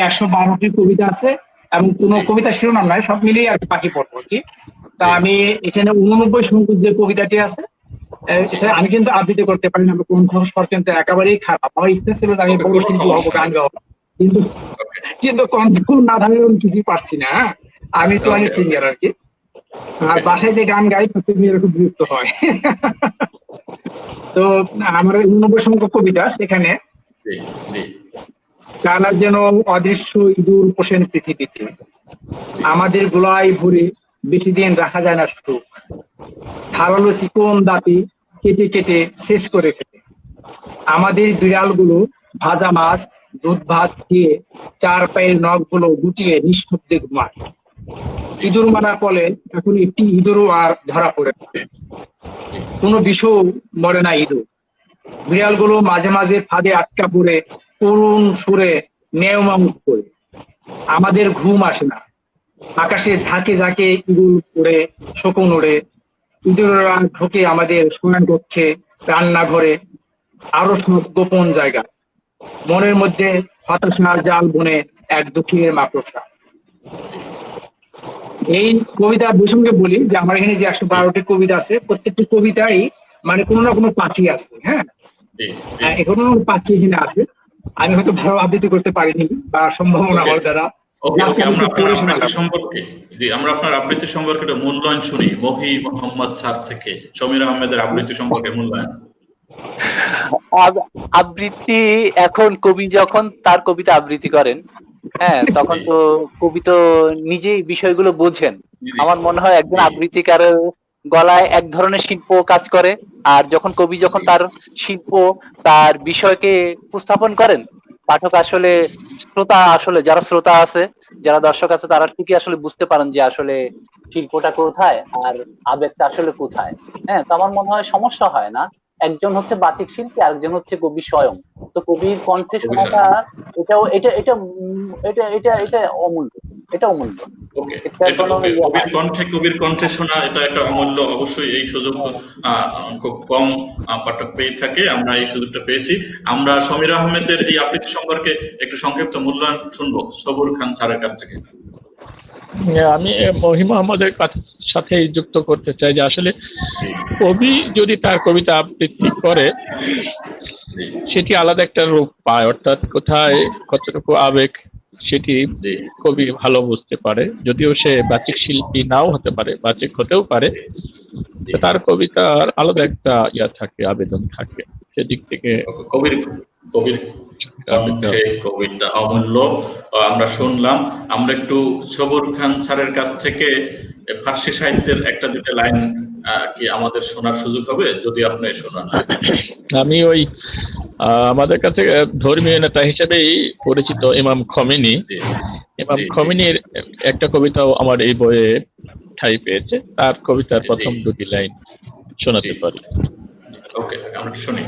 112টি কবিতা আছে এবং কোন কবিতা শিরোনাম নাই, সব মিলিয়ে আর পাখি পর্ব কি। তা আমি এখানে 89 সংখ্যক যে কবিতাটি আছে, আমি কিন্তু আবৃত্তি করতে পারি না, আমার কণ্ঠ স্বর কিন্তু একেবারেই খারাপ। আমার ইচ্ছা ছিল যে আমি বড় শিল্পী হবো, গান গাবো, কিন্তু কণ্ঠ না ধারে কিছুই পারছি না। আমি তো অনেক সিনিয়র আর কি। আর বাসায় যে গান গাই তাতে মেয়েরা খুব বিরক্ত হয়। তো আমার 89 সংখ্যক কবিতা সেখানে কালার যেন অদৃশ্য ইঁদুর পোষেন পৃথিবীতে, আমাদের গোলায় ভরে বেশি দিন রাখা যায় না সুখ, ধারালো চিকন দাঁতি কেটে কেটে শেষ করে ফেলে, আমাদের বিড়ালগুলো ভাজা মাছ দুধ ভাত দিয়ে 4 পায়ের নখগুলো গুটিয়ে নিঃশব্দে ঘুমায়, ইঁদুর মারার ফলে এখন একটি ইঁদুরও আর ধরা পড়ে না, কোনো বিষও মরে না ইঁদুর, বিড়ালগুলো মাঝে মাঝে ফাঁদে আটকা পড়ে করুণ সুরে মেয়মাং করে, আমাদের ঘুম আসে না, আকাশে ঝাঁকে ঝাঁকে ইঁদুর উড়ে শকুন উড়ে, ইঁদুরেরা ঢোকে আমাদের শয়ন কক্ষে রান্নাঘরে আরো সব গোপন জায়গা, মনের মধ্যে হতাশার জাল বনে এক দুঃখের মাকড়সা। এই কবিতা প্রসঙ্গে বলি যে আমার এখানে যে 112টি কবিতা আছে, প্রত্যেকটি কবিতাই মানে কোনো না কোনো পাখি আছে। হ্যাঁ, কোনো পাখি এখানে আছে, আমি হয়তো ভালো আবৃত্তি করতে পারিনি বা সম্ভাবনা আমার দ্বারা। আমরা আপনার আবৃত্তি সম্পর্কে মূল্যায়ন শুনি মহি মোহাম্মদ স্যার থেকে, সমীর আহমেদের আবৃত্তি সম্পর্কে মূল্যায়ন। আবৃত্তি এখন কবি যখন তার কবিতা আবৃত্তি করেন, হ্যাঁ, তখন তো কবি তো নিজেই বিষয়গুলো বোঝেন। আমার মনে হয় একজন আবৃত্তিকারের গলায় এক ধরনের শিল্প কাজ করে, আর যখন কবি যখন তার শিল্প তার বিষয়কে উপস্থাপন করেন, পাঠক আসলে শ্রোতা আসলে যারা শ্রোতা আছে, যারা দর্শক আছে, তারা ঠিকই আসলে বুঝতে পারেন যে আসলে শিল্পটা কোথায় আর আবেগটা আসলে কোথায়। হ্যাঁ, তো আমার মনে হয় সমস্যা হয় না। একজন হচ্ছে বাচিক শিল্পী, আরেকজন হচ্ছে কবি স্বয়ং। তো কবির কণ্ঠে শোনাটা এটাও এটা এটা এটা এটা এটা অমূল্য, এটা অমূল্য। কবির কণ্ঠে শোনা এটা একটা অমূল্য, অবশ্যই এই সুযোগ খুব কম পাঠক পেয়ে থাকে, আমরা এই সুযোগটা পেয়েছি। আমরা সমীর আহমেদের এই আবৃত্তি সম্পর্কে একটু সংক্ষিপ্ত মূল্যায়ন শুনবো সবুর খান স্যারের কাছ থেকে। আমি মহিমা আমাদের সাথে যুক্ত করতে চাই যে আসলে কবি যদি তার কবিতা আবৃত্তি করে সেটি আলাদা একটা রূপ পায়, অর্থাৎ কোথায় কতটুকু আবেগ সেটি কবি ভালো বুঝতে পারে, যদিও সে বাচিক শিল্পী নাও হতে পারে, বাচিক হতেও পারে, তার কবিতার আলাদা একটা ইয়া থাকে, আবেদন থাকে, সেদিক থেকে কবিতা অমূল্য আমরা শুনলাম। আমরা একটু সবুর খান স্যারের কাছ থেকে ফার্সি সাহিত্যের একটা দুটো লাইন কি আমাদের শোনার সুযোগ হবে, যদি আপনি শোনান। আমি ওই আমাদের কাছে ধর্মীয় নেতা হিসেবেই পরিচিত ইমাম খমিনির একটা কবিতাও আমার এই বইয়ে ঠাঁই পেয়েছে, তার কবিতার প্রথম দুটি লাইন শোনাতে পারি। ওকে, আমরা শুনি।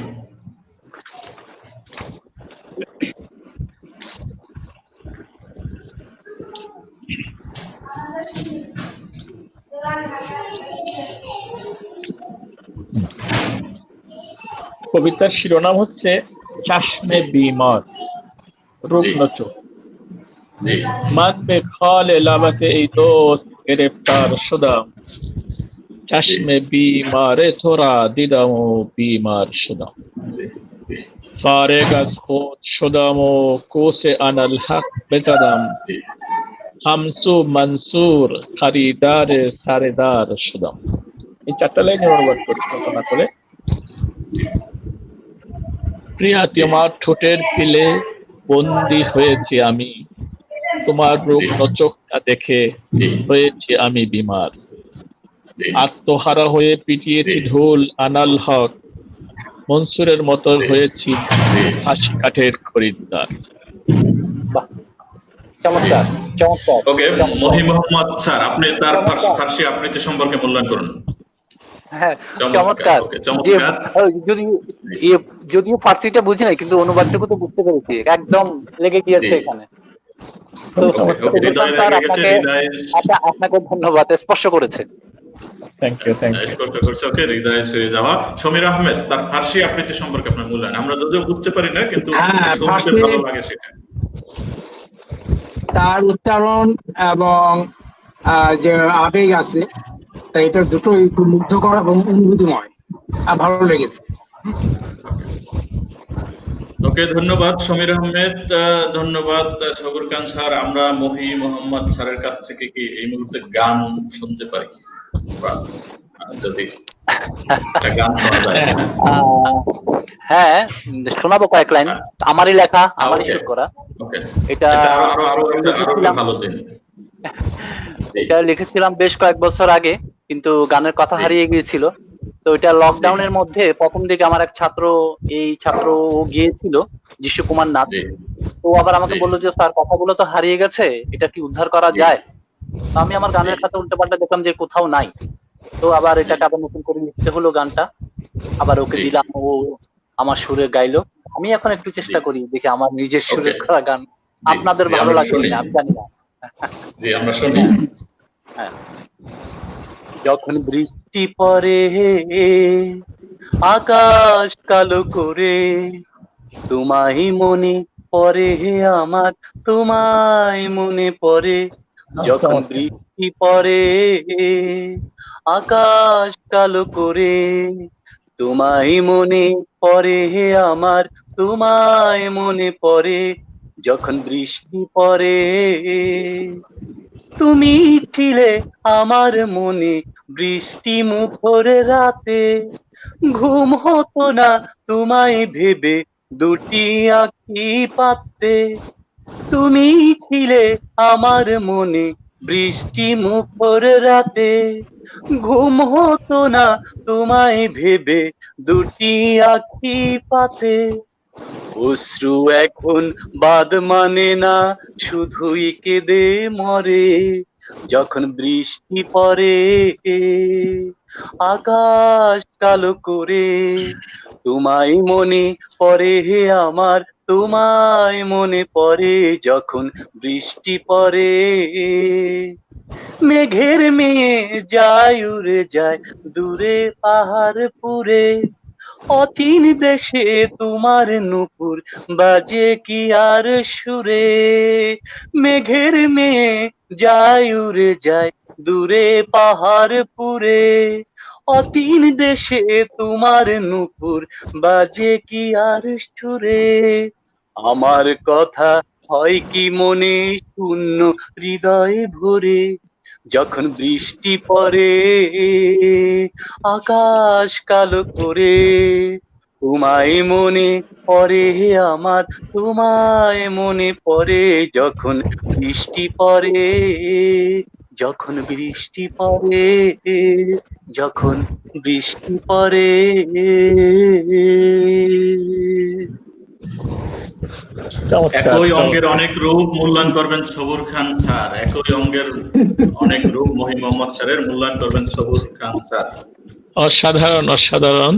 কবিতার শিরোনাম হচ্ছে চাশমে বিমার, রুগ্ন চোখ। मन में खाले लाबते এই দোস্ত গ্রেফতার শুদাম, চাশমে বিমারে থোড়া দিদাম ও বিমার শুদাম, ফারেগ আজ খোদ শুদাম ও কোসে আনাল হক বেজাদাম, হামসু মনসুর খরিদারে সারেদার শুদাম। এই চারটা লাইনে অনুবাদ করি কল্পনা করে। প্রিয়া তোমার ঠোঁটের পিলে বন্দী হয়েছি আমি, তোমার রুগ্ন চোখটা দেখে হয়েছি আমি বিমার, আত্মহারা হয়ে পিটিয়েছি ঢোল আনাল হক, মনসুরের মতো হয়েছি ফাঁসি কাঠের খরিদ্দার। চমৎকার চমৎকার। ওকে, মহি মোহাম্মদ স্যার, আপনি তার ফার্সি আবৃত্তি সম্পর্কে মূল্যায়ন করুন। হ্যাঁ, চমৎকার। যদিও ফার্সিটা বুঝি নাই, কিন্তু অনুবাদটুকু তো বুঝতে পেরেছি, একদম লেগে গিয়েছে এখানে। আপনাকে ধন্যবাদ, স্পর্শ করেছে। সমীর আহমেদ তার ফার্সি আবৃত্তি সম্পর্কে আপনার মূল্যায়ন। আমরা যদিও বুঝতে পারি না, কিন্তু ভালো লাগে সেটা। তার উচ্চারণ এবং যে আবেগ আছে, তাই এটা দুটোই খুব মুগ্ধকর এবং অনুভূতিময়, ভালো লেগেছে। ওকে, ধন্যবাদ সমীর আহমেদ, ধন্যবাদ সবুর খান স্যার। আমরা মহি মোহাম্মদ স্যারের কাছ থেকে কি এই মুহূর্তে গান শুনতে পারি? যদি একটা গান শোনা যায়। হ্যাঁ, শোনাবো কয়েক লাইন। আমারই লেখা, আমারই সুর করা। এটা ভালো দিন। এটা লিখেছিলাম বেশ কয়েক বছর আগে, কিন্তু গানের কথা হারিয়ে গিয়েছিল। তো এটা লকডাউনের মধ্যে প্রথম দিকে আমার এক ছাত্র গিয়েছিল, যিশু কুমার নাথ। তো আবার আমাকে বললো যে স্যার কথাগুলো তো হারিয়ে গেছে, এটা কি উদ্ধার করা যায়? তো আমি আমার গানের খাতা উল্টে পাল্টা দেখলাম যে কোথাও নাই। তো আবার এটাকে আবার নতুন করে লিখতে হলো গানটা, আবার ওকে দিলাম, ও আমার সুরে গাইলো। আমি এখন একটু চেষ্টা করি, দেখি আমার নিজের সুরে করা গান আপনাদের ভালো লাগে কিনা, আমি জানি না। জি, আমরা শুনি। হ্যাঁ। যখন বৃষ্টি পড়ে আকাশ কালো করে, তোমায় মনে পড়ে আমার, তোমায় মনে পড়ে। যখন বৃষ্টি পড়ে আকাশ কালো করে, তোমায় মনে পড়ে আমার, তোমায় মনে পড়ে। যখন বৃষ্টি পড়ে তুমি ছিলে আমার মনে, বৃষ্টি মুখর রাতে ঘুম হতো না তোমায় ভেবে, দুটি আঁখি পাততে। তুমি ছিলে আমার মনে, বৃষ্টি মুখর রাতে ঘুম হতো না তোমায় ভেবে, দুটি আঁখি পাতে। অশ্রু এখন বাদ মানে না, শুধুই কেঁদে মরে। যখন বৃষ্টি পড়ে আকাশ কালো করে, তোমায় মনে পড়ে আমার, তোমায় মনে পড়ে। যখন বৃষ্টি পড়ে মেঘের মেয়ে যায় উড়ে যায় দূরে পাহাড় পুরে, অতীন দেশে তোমার নূপুর বাজে কি আর সুরে। মেঘের মেয়ে যায় উড়ে যায় দূরে পাহাড় পুরে, অতীন দেশে তোমার নূপুর বাজে কি আর সুরে। আমার কথা হয় কি মনে শূন্য হৃদয় ভরে, যখন বৃষ্টি পড়ে আকাশ কালো করে, তোমায় মনে পড়ে আমার, তোমায় মনে পড়ে। যখন বৃষ্টি পড়ে, যখন বৃষ্টি পড়ে, যখন বৃষ্টি পড়ে। একই অঙ্গের অনেক রূপ মূল্যায়ন করবেন সবুর খান স্যার, একই অঙ্গের অনেক রূপ মহি মোহাম্মদ স্যারের মূল্যায়ন করবেন সবুর খান স্যার। অসাধারণ, অসাধারণ।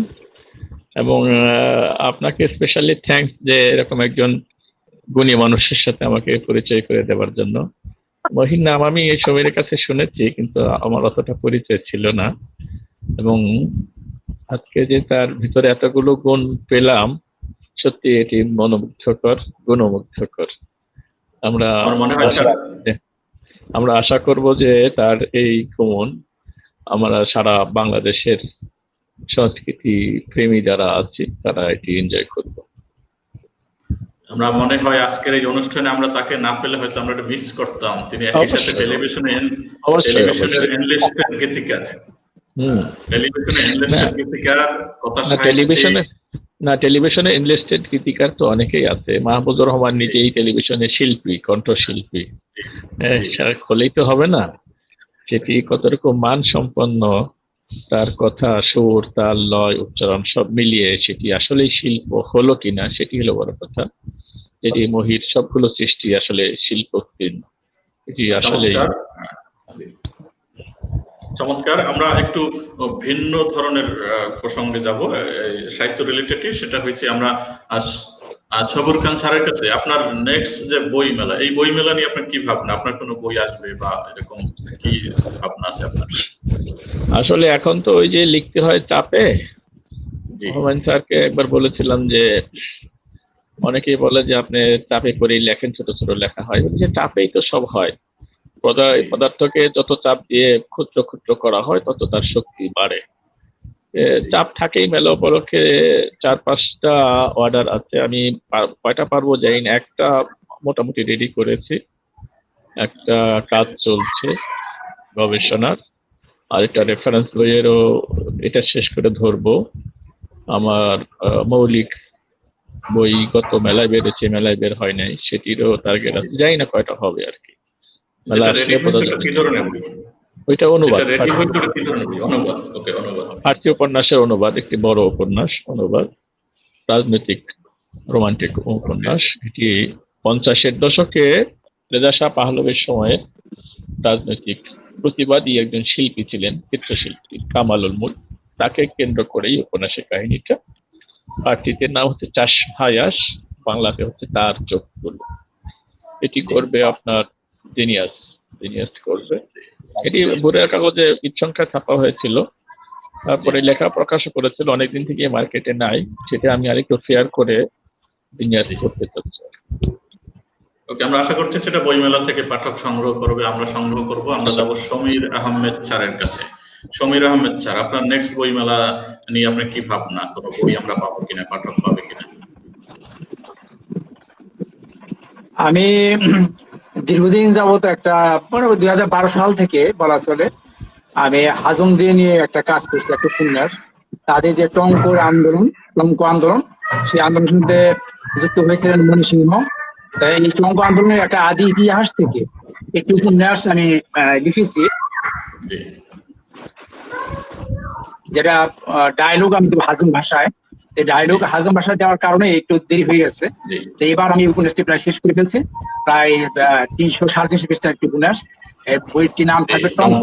এবং আপনাকে স্পেশালি থ্যাঙ্কস যে এরকম একজন গুণী মানুষের সাথে আমাকে পরিচয় করে দেওয়ার জন্য। মহির নাম আমি এই সময়ের কাছে শুনেছি, কিন্তু আমার অতটা পরিচয় ছিল না। এবং আজকে যে তার ভিতরে এতগুলো গুণ পেলাম, সত্যি এটি মনোমুগ্ধকর, গুণমুগ্ধকর। আমরা আশা করব যে তার এই গুণ আমরা সারা বাংলাদেশের সংস্কৃতি প্রেমী যারা আছে তারা এটি এনজয় করব। আমরা মনে হয় আজকের এই অনুষ্ঠানে আমরা তাকে না পেলে হয়তো আমরা এটা মিস করতাম। তিনি একই সাথে টেলিভিশনের এনলিস্টেড গীতিকার, টেলিভিশনে এনলিস্টেড গীতিকার তো অনেকেই আছে। মাহমুদুর রহমান নিজেই টেলিভিশনে শিল্পী, কণ্ঠশিল্পী। হলেই তো হবে না, সেটি কতটুকু মান সম্পন্ন, তার কথা, সুর, তাল, লয়, উচ্চারণ সব মিলিয়ে সেটি আসলেই শিল্প হলো কিনা সেটি হলো বড় কথা। যেটি মহির সবগুলো সৃষ্টি আসলে শিল্পোত্তীর্ণ, এটি আসলে চমৎকার। আমরা একটু ভিন্ন ধরনের প্রসঙ্গে যাব, সাহিত্য রিলেটেড। সেটা হয়েছে আমরা সবুর খান স্যারের কাছে আপনার নেক্সট যে বই মেলা, এই বই মেলা নিয়ে আপনার কি ভাবনা? আপনার কোনো বই আসবে বা এরকম কি ভাবনা আছে আপনার? আসলে এখন তো ওই যে লিখতে হয় চাপে। হুমায়ুন স্যারকে একবার বলেছিলাম যে অনেকেই বলে যে আপনি চাপে করেই লেখেন, ছোট ছোট লেখা হয়, যে চাপেই তো সব হয়। পদার্থকে যত চাপ দিয়ে ক্ষুদ্র ক্ষুদ্র করা হয় তত তার শক্তি বাড়ে। চাপ থাকেই মেলা উপলক্ষে 4-5টা অর্ডার আছে। আমি কয়টা পারবো জানি না, একটা মোটামুটি রেডি করেছি, একটা কাজ চলছে গবেষণার, আর একটা রেফারেন্স বইয়েরও এটা শেষ করে ধরবো। আমার মৌলিক বই গত মেলায় বেরোচ্ছে, মেলায় বের হয় নাই, সেটিরও টার্গেট আছে, জানি না কয়টা হবে আর কি। ওইটা অনুবাদ, ফার্সি উপন্যাসের অনুবাদ, একটি বড় উপন্যাস অনুবাদ, রাজনৈতিক রোমান্টিক উপন্যাস। এটি 50-এর দশকে রেজা শাহ পাহলভীর সময়ে রাজনৈতিক প্রতিবাদী একজন শিল্পী ছিলেন, চিত্রশিল্পী কামালুল মুলক, তাকে কেন্দ্র করেই উপন্যাসের কাহিনীটা। ফার্সিতে নাম হচ্ছে চাষভায়াস, বাংলাতে হচ্ছে তার চোখগুলো। এটি করবে আপনার জিনিয়াস করবে। এটি ভোরের কাগজে সংখ্যা ছাপা হয়েছিল, তারপরে লেখা প্রকাশ করেছিল, অনেকদিন থেকে মার্কেটে নাই, সেটা আমি আরেকটু ফেয়ার করে জিনিয়াস করতে চাচ্ছি। ওকে, আমরা আশা করছি সেটা বইমেলা থেকে পাঠক সংগ্রহ করবে, আমরা সংগ্রহ করব। আমরা যাব সমীর আহমেদ স্যারের কাছে। সমীর আহমেদ স্যার, আপনার নেক্সট বইমেলা নিয়ে আপনার কি ভাবনা? কোনো বই আমরা পাবো কিনা, পাঠক পাবে কিনা? আমি দীর্ঘদিন যাবত একটা 2012 সাল থেকে বলা চলে আমি হাজংদের নিয়ে একটা কাজ করছি, একটা উপন্যাস। তাদের যে টঙ্ক আন্দোলন, সেই আন্দোলনের সাথে যুক্ত হয়েছিলেন মণি সিংহ। এই টঙ্ক আন্দোলনের একটা আদি ইতিহাস থেকে একটি উপন্যাস আমি লিখেছি, যেটা ডায়লগ আমি দেবো হাজং ভাষায়। ডায়লগ হাজং ভাষায় দেওয়ার কারণে একটু দেরি হয়ে গেছে। তো এবার আমি উপন্যাসটি প্রায় শেষ করে ফেলছি, প্রায় 300-350 পৃষ্ঠার একটি উপন্যাস। বইটির নাম থাকবে টঙ্ক।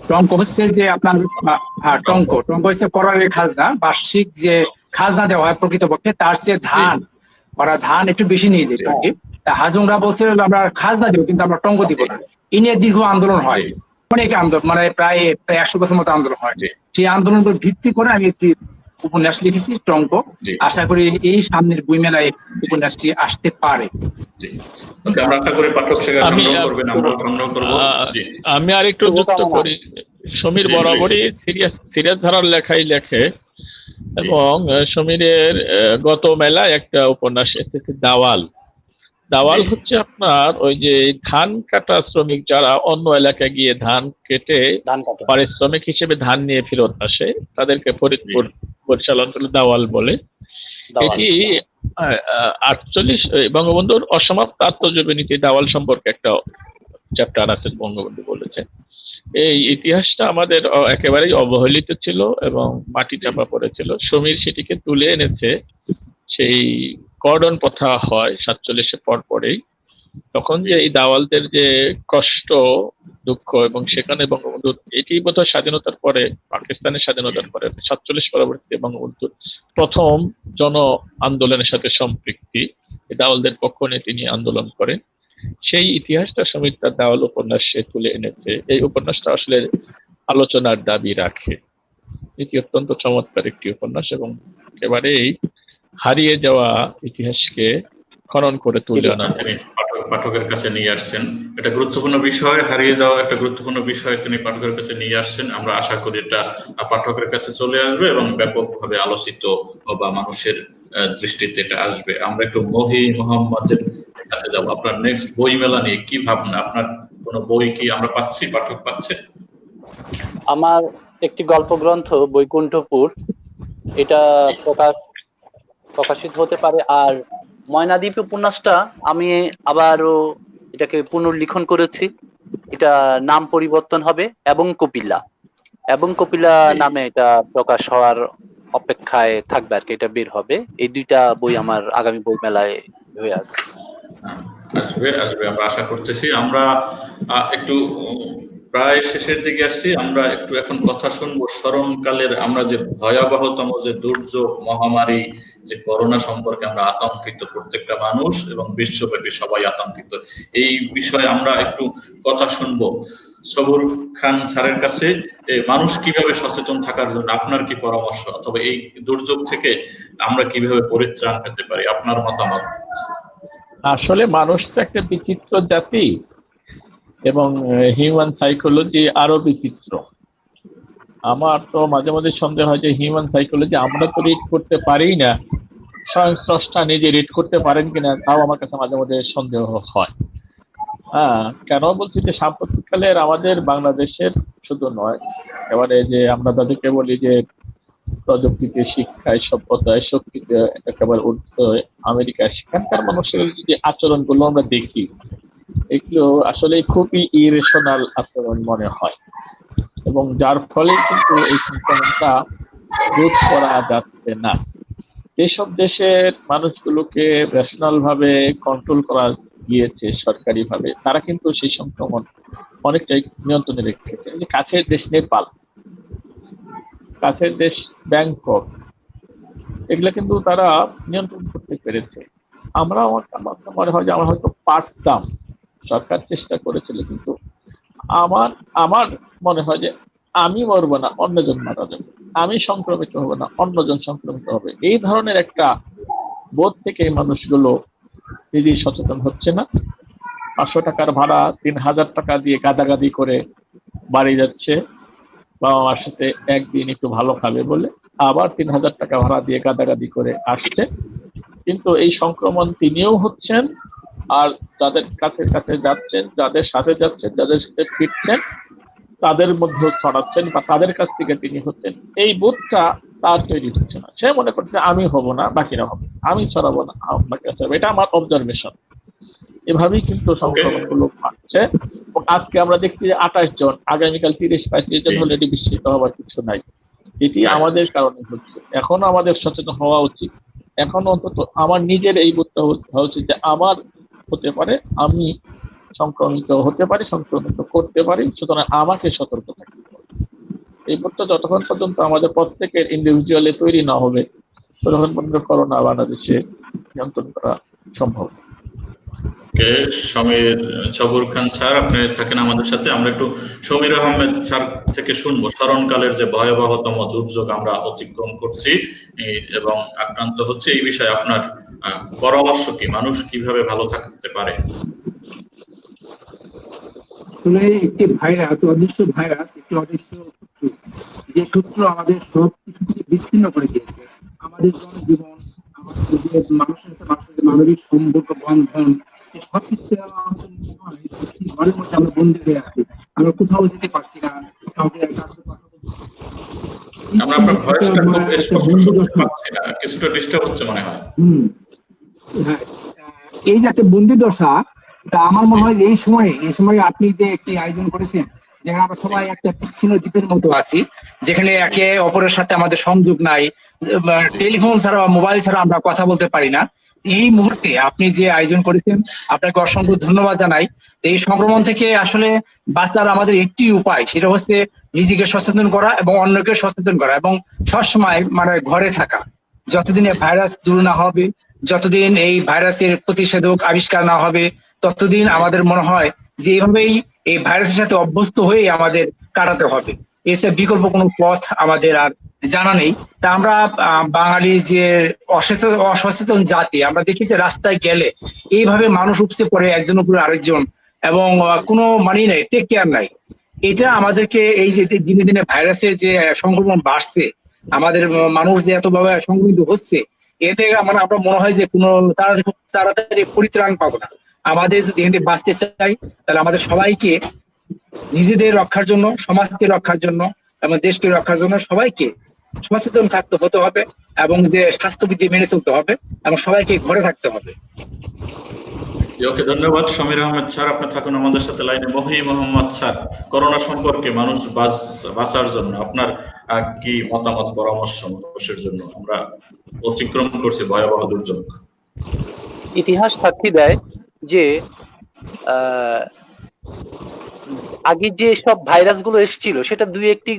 টঙ্ক হচ্ছে যে আপনার টঙ্ক হচ্ছে করারের খাজনা, বার্ষিক যে খাজনা দেওয়া হয় প্রকৃতপক্ষে, তার চেয়ে ওরা ধান একটু বেশি নিয়ে যেত আর কি। হাজংরা বলছে আমরা খাজনা দিব, কিন্তু আমরা টঙ্ক দিব না। এই নিয়ে দীর্ঘ আন্দোলন হয়, অনেক আন্দোলন, মানে প্রায় 100 বছর মতো আন্দোলন হয়। সেই আন্দোলন ভিত্তি করে আমি একটি উপন্যাস লিখেছি টঙ্ক। আশা করি এই সামনের বইমেলায় উপন্যাসটি আসতে পারে। আমি আর একটু যুক্ত করি, সমীর বরাবরই সিরিয়াস ধারার লেখাই লেখে, এবং সমীরের গত মেলায় একটা উপন্যাস এসেছে দাওয়াল হচ্ছে আপনার ওই যে ধান কাটা শ্রমিক যারা অন্য এলাকায় গিয়ে ধান কেটে পারিশ্রমিক হিসেবে ধান নিয়ে ফেরত আসে, তাদেরকে ফরিদপুর বরিশাল অঞ্চলে দাওয়াল বলে। এটি 48 বঙ্গবন্ধুর অসমাপ্ত আত্মজীবনীতে দাওয়াল সম্পর্কে একটা চ্যাপ্টার আছে, বঙ্গবন্ধু বলেছেন। এই ইতিহাসটা আমাদের একেবারেই অবহেলিত ছিল এবং মাটি চাপা পড়েছিল। সমীর সেটিকে তুলে এনেছে। সেই কর্ডন প্রথা হয় 47-এর পরেই, তখন যে এই দাওয়ালদের যে কষ্ট দুঃখ, এবং সেখানে বঙ্গবন্ধু, এটি বোধহয় স্বাধীনতার পরে, পাকিস্তানের স্বাধীনতার পরে 47 পরবর্তীতে বঙ্গবন্ধুর প্রথম জন আন্দোলনের সাথে সম্পৃক্তি, দাওয়ালদের পক্ষ নিয়ে তিনি আন্দোলন করেন। সেই ইতিহাসটা সমীর তার দাওয়াল উপন্যাসে তুলে এনেছে। এই উপন্যাসটা আসলে আলোচনার দাবি রাখে। এটি অত্যন্ত চমৎকার একটি উপন্যাস এবং একেবারেই হারিয়ে যাওয়া ইতিহাসকে খনন করে তুলে আনা, পাঠকের কাছে নিয়ে আসছেন। এটা গুরুত্বপূর্ণ বিষয়, হারিয়ে যাওয়া একটা গুরুত্বপূর্ণ বিষয় তিনি পাঠকের কাছে নিয়ে আসছেন। আমরা আশা করি এটা পাঠকের কাছে চলে আসবে এবং ব্যাপকভাবে আলোচিত বা মানুষের দৃষ্টিতে এটা আসবে। আমরা একটু মহি মোহাম্মদের কাছে যাব। আপনার নেক্সট বই মেলা নিয়ে কি ভাবনা? আপনার কোনো বই কি আমরা পাচ্ছি, পাঠক পাচ্ছে? আমার একটি গল্প গ্রন্থ বৈকুণ্ঠপুর, এটা প্রকাশিত হতে পারে। আর ময়নাদ্বীপ উপন্যাসটা আমি আবারও এটাকে পুনর্লিখন করেছি। এটা নাম পরিবর্তন হবে এবং কপিলা নামে এটা প্রকাশ হওয়ার অপেক্ষায় থাকবে আর কি, এটা বের হবে। এই দুইটা বই আমার আগামী বই মেলায় হয়ে আছে। আসবে আমরা আশা করতেছি। আমরা একটু প্রায় শেষের দিকে আসছি। আমরা একটু এখন কথা শুনবো স্মরণকালের, আমরা যে ভয়াবহতম যে দুর্যোগ মহামারী যে করোনা সম্পর্কে আমরা আতঙ্কিত, প্রত্যেকটা মানুষ এবং বিশ্বব্যাপী সবাই আতঙ্কিত। এই বিষয়ে আমরা একটু কথা শুনবো সবুর খান স্যারের কাছে। মানুষ কিভাবে সচেতন থাকার জন্য আপনার কি পরামর্শ, অথবা এই দুর্যোগ থেকে আমরা কিভাবে পরিত্রাণ পেতে পারি, আপনার মতামত? আসলে মানুষ তো একটা বিচিত্র জাতি এবং হিউম্যান সাইকোলজি আরো বিচিত্র। আমার তো মাঝে মাঝে সন্দেহ হয় যে হিউম্যান সাইকোলজি আমরা তো রিড করতে পারি না, স্বয়ং স্রষ্টা নিজে রিড করতে পারেন কিনা তাও আমার কাছে মাঝে মাঝে সন্দেহ হয়। কেন বলছি যে সাম্প্রতিককালের আমাদের বাংলাদেশের শুধু নয়, এবারে যে আমরা তাদেরকে বলি যে প্রযুক্তিতে, শিক্ষায়, সভ্যতায়, শক্তিতে একেবারে ঊর্ধ্বে আমেরিকা, সেখানকার মানুষের যে আচরণগুলো আমরা দেখি, এগুলো আসলে খুবই ইরেশনাল আচরণ মনে হয়, এবং যার ফলে কিন্তু এই সংক্রমণটা রোধ করা যাচ্ছে না। যেসব দেশের মানুষগুলোকে রেশনাল ভাবে কন্ট্রোল করা গিয়েছে সরকারি ভাবে, তারা কিন্তু সেই সংক্রমণ অনেকটাই নিয়ন্ত্রণে রেখেছে। কাছের দেশ নেপাল, কাছের দেশ ব্যাংকক, এগুলো কিন্তু তারা নিয়ন্ত্রণ করতে পেরেছে। আমার মনে হয় যে আমরা হয়তো পারতাম, সরকার চেষ্টা করেছিল, কিন্তু আমার মনে হয় যে আমি মরবো না, অন্যজন মারা যাবে, আমি সংক্রমিত হব না, অন্যজন সংক্রমিত হবে, এই ধরনের একটা বোধ থেকে এই মানুষগুলো নিজেই সচেতন হচ্ছে না। 500 টাকার ভাড়া 3000 টাকা দিয়ে গাদাগাদি করে বাড়ি যাচ্ছে বাবা মার সাথে একদিন একটু ভালো খাবে বলে, আবার 3000 টাকা ভাড়া দিয়ে গাদাগাদি করে আসছে, কিন্তু এই সংক্রমণ তিনিও হচ্ছেন, আর যাদের কাছে কাছে যাচ্ছেন, যাদের সাথে যাচ্ছেন, যাদের সাথে ফিরছেন, তাদের মধ্যে ছড়াচ্ছেন বা তাদের কাছ থেকে তিনি হচ্ছেন। এই বোধটা তার তৈরি হচ্ছে না। সে মনে করছে আমি হব না, বাকিরা হবে, আমি ছড়াবো না, বাকিরা ছড়াবে। এটা আমার অবজারভেশন। এভাবেই কিন্তু সংক্রমণ গুলো বাড়ছে। আজকে আমরা দেখছি যে 28 জন, আগামীকাল 30-35 জন হলে এটি বিস্মিত হওয়ার কিছু নাই। এটি আমাদের কারণে হচ্ছে। এখনো আমাদের সচেতন হওয়া উচিত। এখন অন্তত আমার নিজের এই বোধটা হওয়া উচিত যে আমার হতে পারে, আমি সংক্রমিত হতে পারি, সংক্রমিত করতে পারি, সুতরাং আমাকে সতর্ক থাকতে হবে। এই বোধটা যতক্ষণ পর্যন্ত আমাদের প্রত্যেকের ইন্ডিভিজুয়ালি তৈরি না হবে, ততক্ষণ পর্যন্ত করোনা বাংলাদেশে নিয়ন্ত্রণ করা সম্ভব। সমীর সবুর খান স্যার, আপনি থাকেন আমাদের সাথে। আমরা একটু সমীর আহমেদ স্যার থেকে শুনবো, স্মরণকালের যে ভয়াবহতম দুর্যোগ আমরা অতিক্রম করছি এবং আক্রান্ত হচ্ছে, এই বিষয়ে আপনার পরামর্শ কি? মানুষ কিভাবে ভালো থাকতে পারে? একটি ভাইরাস, অদৃশ্য ভাইরাস, একটি অদৃশ্য শত্রু, যে শত্রু আমাদের সব কিছুকে বিচ্ছিন্ন করে দিয়েছে। আমাদের জনজীবন, আমাদের মানুষের সাথে মানবিক সম্পর্ক, বন্ধন, সবকিছু আমাদের ঘরের মধ্যে আমরা বন্দী হয়ে আছি। আমরা কোথাও যেতে পারছি না, কাউকে আমরা আপনার ভয়েসটা খুব স্পষ্ট শুনতে পাচ্ছি না, কিছুটা ডিস্টার্ব হচ্ছে মনে হয়। হ্যাঁ, এই যে একটা বন্দি দশা, তা আমার মনে হয় এই সময়ে আপনি যে একটি আয়োজন করেছেন, যেখানে আমরা সবাই একটা বিচ্ছিন্ন দ্বীপের মতো আছি, যেখানে একে অপরের সাথে আমাদের সংযোগ নাই, টেলিফোন ছাড়া বা মোবাইল ছাড়া আমরা কথা বলতে পারি না। এই মুহূর্তে আপনি যে আয়োজন করেছেন, আপনাকে অসংখ্য ধন্যবাদ জানাই। এই সংক্রমণ থেকে আসলে বাঁচার আমাদের একটি উপায়, সেটা হচ্ছে নিজেকে সচেতন করা এবং অন্যকে সচেতন করা, এবং সবসময় মানে ঘরে থাকা। যতদিন এই ভাইরাস দূর না হবে, যতদিন এই ভাইরাসের প্রতিষেধক আবিষ্কার না হবে, ততদিন আমাদের মনে হয় যে এইভাবেই এই ভাইরাসের সাথে অভ্যস্ত হয়ে আমাদের কাটাতে হবে। এছাড়া বিকল্প কোনো পথ আমাদের আর জানা নেই। তা আমরা বাঙালি যে অসচেতন জাতি, আমরা দেখি যে রাস্তায় গেলে এইভাবে মানুষ উপচে পড়ে একজন উপরে আরেকজন, এবং কোনো মানি নাই, টেক কেয়ার নাই। এটা আমাদেরকে এই যে দিনে দিনে ভাইরাসের যে সংক্রমণ বাড়ছে, আমাদের মানুষ যে এতভাবে সংক্রমিত হচ্ছে, এতে মানে আমরা মনে হয় যে কোনো তাড়াতাড়ি পরিত্রাণ পাবো না। আমাদের যদি এখানে বাঁচতে চাই, তাহলে আমাদের সবাইকে নিজেদের রক্ষার জন্য, সমাজকে রক্ষার জন্য এবং দেশকে রক্ষার জন্য সবাইকে সচেতন হতে হবে, এবং যে স্বাস্থ্যবিধি মেনে চলতে হবে, এবং সবাইকে ঘরে থাকতে হবে। ওকে, ধন্যবাদ সমীর আহমেদ স্যার, আপনি থাকুন আমাদের সাথে লাইনে। মহি মোহাম্মদ স্যার, করোনা সম্পর্কে মানুষ বাঁচার জন্য আপনার কি মতামত, পরামর্শ মানুষের জন্য? আমরা অতিক্রম করছি ভয়াবহ দুর্যোগ। ইতিহাস সাক্ষী দেয় যে আগে যে সব ভাইরাস গুলো এসেছিল, সেটা 2-1টি